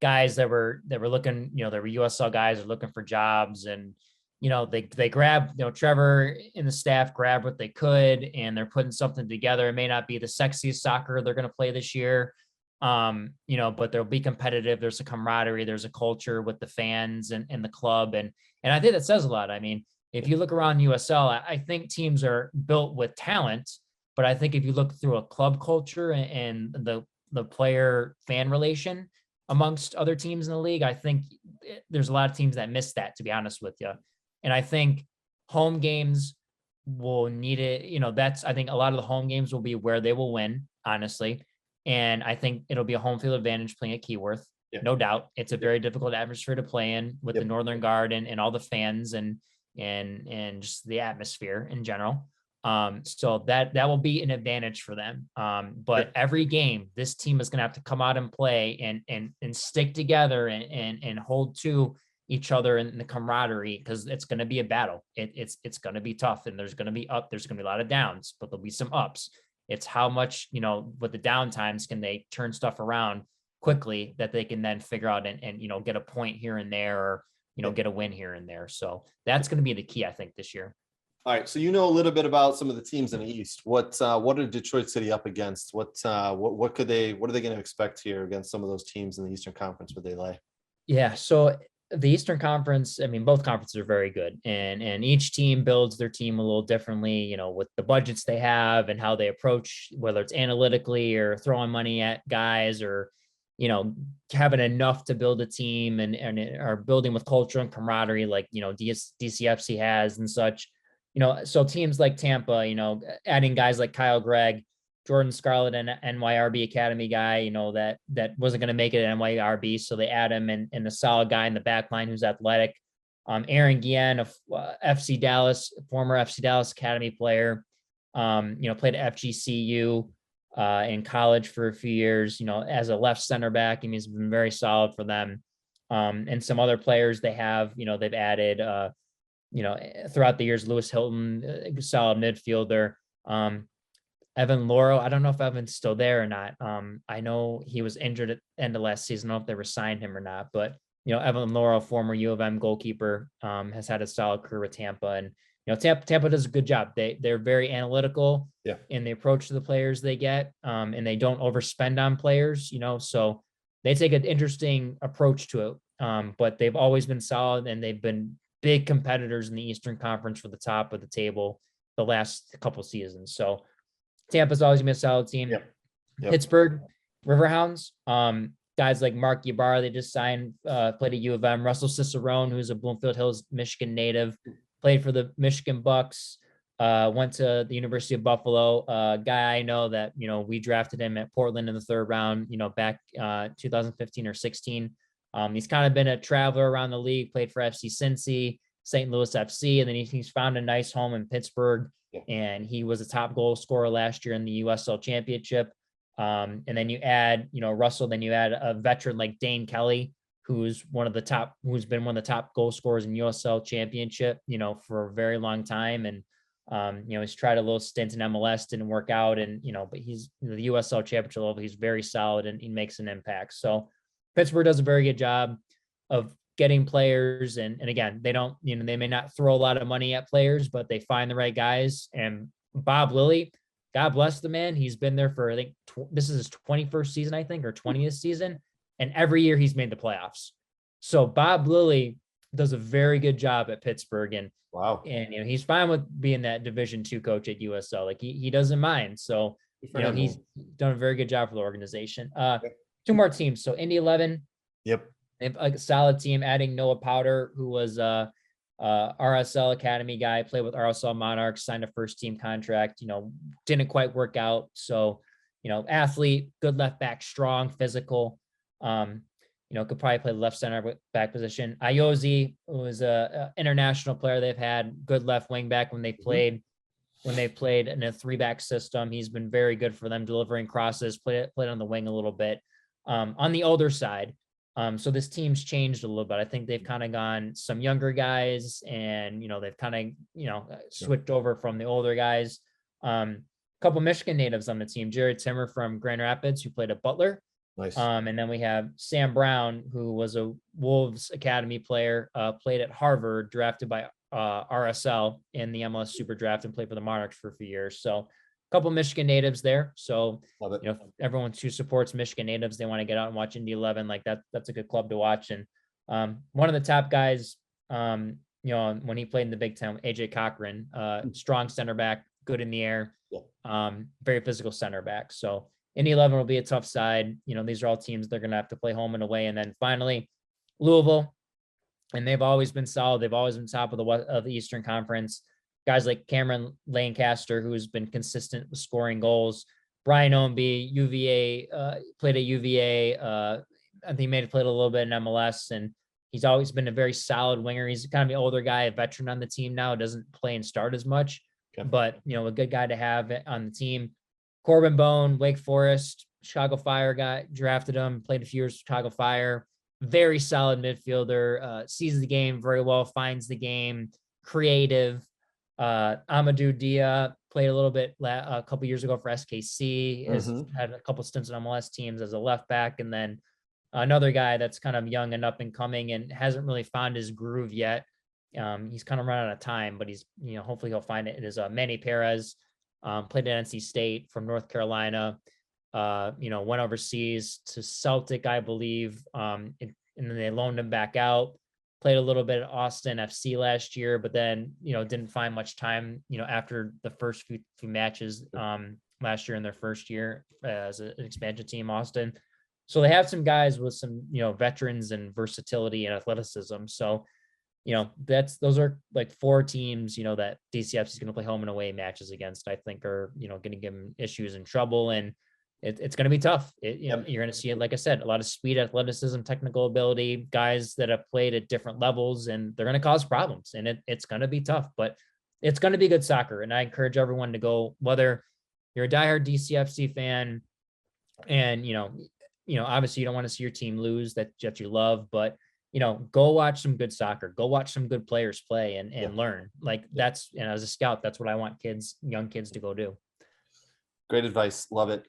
guys that were looking, they were USL guys are looking for jobs, and they grab, Trevor and the staff grabbed what they could, and they're putting something together. It may not be the sexiest soccer they're going to play this year, but they'll be competitive. There's a camaraderie, there's a culture with the fans and the club. And I think that says a lot. I mean, if you look around USL, I think teams are built with talent, but I think if you look through a club culture and the player fan relation amongst other teams in the league, I think there's a lot of teams that miss that, to be honest with you. And I think home games will need it. I think a lot of the home games will be where they will win, honestly. And I think it'll be a home field advantage playing at Keyworth. Yeah. No doubt. It's a very difficult atmosphere to play in with the Northern Guard and all the fans and just the atmosphere in general. So that will be an advantage for them. But every game, this team is going to have to come out and play and stick together and hold to each other in the camaraderie, because it's going to be a battle. It's going to be tough, and there's going to be a lot of downs, but there'll be some ups. It's how much, with the downtimes, can they turn stuff around quickly that they can then figure out and get a point here and there, or, get a win here and there. So that's going to be the key, I think, this year. All right. So, a little bit about some of the teams in the East. What are Detroit City up against? What are they going to expect here against some of those teams in the Eastern Conference where they lay? Yeah. So the Eastern Conference, I mean, both conferences are very good, and each team builds their team a little differently, with the budgets they have and how they approach, whether it's analytically or throwing money at guys, or having enough to build a team, and are building with culture and camaraderie, like DCFC has and such. So teams like Tampa, adding guys like Kyle Gregg, Jordan Scarlett, an NYRB Academy guy, that wasn't going to make it at NYRB, so they add him, and a solid guy in the back line who's athletic. Aaron Guillen of FC Dallas, former FC Dallas Academy player, played at FGCU in college for a few years, as a left center back. I mean, he's been very solid for them. And some other players they have, they've added, throughout the years, Lewis Hilton, solid midfielder. Evan Lauro, I don't know if Evan's still there or not. I know he was injured at the end of last season. I don't know if they resigned him or not, but Evan Lauro, former U of M goalkeeper, has had a solid career with Tampa, and Tampa does a good job. They're very analytical in the approach to the players they get, and they don't overspend on players. So they take an interesting approach to it. But they've always been solid, and they've been big competitors in the Eastern Conference for the top of the table the last couple seasons. So Tampa's always been a solid team. Yep. Pittsburgh Riverhounds, guys like Mark Ybarra, they just signed, played at U of M. Russell Cicerone, who's a Bloomfield Hills, Michigan native, played for the Michigan Bucks, went to the University of Buffalo. Guy I know that, we drafted him at Portland in the third round, back 2015 or 16. He's kind of been a traveler around the league, played for FC Cincy, St. Louis FC, and then he's found a nice home in Pittsburgh. And he was a top goal scorer last year in the USL Championship. And then you add, Russell, then you add a veteran like Dane Kelly, who's been one of the top goal scorers in USL Championship, for a very long time. And, he's tried a little stint in MLS, didn't work out. And, but he's the USL Championship level, he's very solid, and he makes an impact. So Pittsburgh does a very good job of getting players, and again, they don't, they may not throw a lot of money at players, but they find the right guys. And Bob Lilly, God bless the man, he's been there for, I think this is his 21st season, I think, or 20th season, and every year he's made the playoffs. So Bob Lilly does a very good job at Pittsburgh, and wow, and he's fine with being that Division II coach at USL, like he doesn't mind. So he's done a very good job for the organization. Two more teams, so Indy 11. Yep. They have a solid team, adding Noah Powder, who was a RSL Academy guy, played with RSL Monarchs, signed a first team contract, didn't quite work out. So, athlete, good left back, strong, physical, could probably play the left center back position. Ayoze was a international player they've had, good left wing back when they played in a 3-back system. He's been very good for them, delivering crosses, played on the wing a little bit. On the older side, so this team's changed a little bit. I think they've kind of gone some younger guys, and they've kind of switched over from the older guys. A couple Michigan natives on the team: Jared Timmer from Grand Rapids, who played at Butler. Nice. And then we have Sam Brown, who was a Wolves Academy player, played at Harvard, drafted by RSL in the MLS Super Draft, and played for the Monarchs for a few years. So couple Michigan natives there. So, everyone who supports Michigan natives, they want to get out and watch Indy 11. Like that's a good club to watch. And one of the top guys, when he played in the Big Ten, AJ Cochran, strong center back, good in the air, very physical center back. So Indy 11 will be a tough side. These are all teams they're going to have to play home and away. And then finally, Louisville, and they've always been solid. They've always been top of the Eastern Conference. Guys like Cameron Lancaster, who's been consistent with scoring goals. Brian Ownby, UVA, played at UVA. I think he played a little bit in MLS, and he's always been a very solid winger. He's kind of an older guy, a veteran on the team now, doesn't play and start as much, but a good guy to have on the team. Corbin Bone, Wake Forest, Chicago Fire guy, drafted him, played a few years with Chicago Fire. Very solid midfielder, sees the game very well, finds the game, creative. Amadou Dia played a little bit a couple years ago for SKC, has had a couple stints on MLS teams as a left back. And then another guy that's kind of young and up and coming and hasn't really found his groove yet. He's kind of run out of time, but he's, hopefully he'll find it. It is Manny Perez, played at NC State from North Carolina, went overseas to Celtic, I believe. and then they loaned him back out. Played a little bit at Austin FC last year, but then, didn't find much time, after the first few matches last year in their first year as an expansion team, Austin. So they have some guys with some, veterans and versatility and athleticism. So, those are like 4 teams, that DCFC is going to play home and away matches against, I think are, going to give them issues and trouble. And it's going to be tough. You're going to see it, like I said, a lot of speed, athleticism, technical ability, guys that have played at different levels, and they're going to cause problems. And it's going to be tough, but it's going to be good soccer. And I encourage everyone to go, whether you're a diehard DCFC fan, and obviously you don't want to see your team lose that you love, but go watch some good soccer, go watch some good players play and learn. Like and as a scout, that's what I want young kids to go do. Great advice. Love it.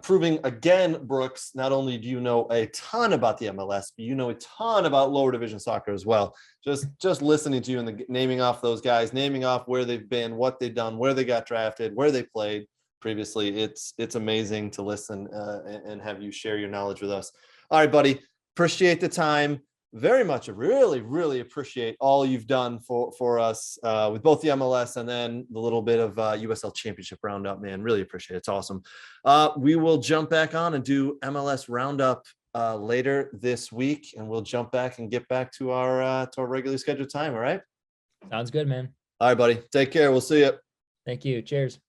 Proving again, Brooks, not only do you know a ton about the MLS, but you know a ton about lower division soccer as well. Just listening to you and naming off those guys, naming off where they've been, what they've done, where they got drafted, where they played previously. It's amazing to listen and have you share your knowledge with us. All right, buddy. Appreciate the time. Very much, really appreciate all you've done for us with both the MLS and then the little bit of USL Championship Roundup, man. Really appreciate it. It's awesome. We will jump back on and do MLS Roundup later this week, and we'll jump back and get back to our regularly scheduled time. All right. Sounds good, man. All right, buddy. Take care. We'll see you. Thank you. Cheers.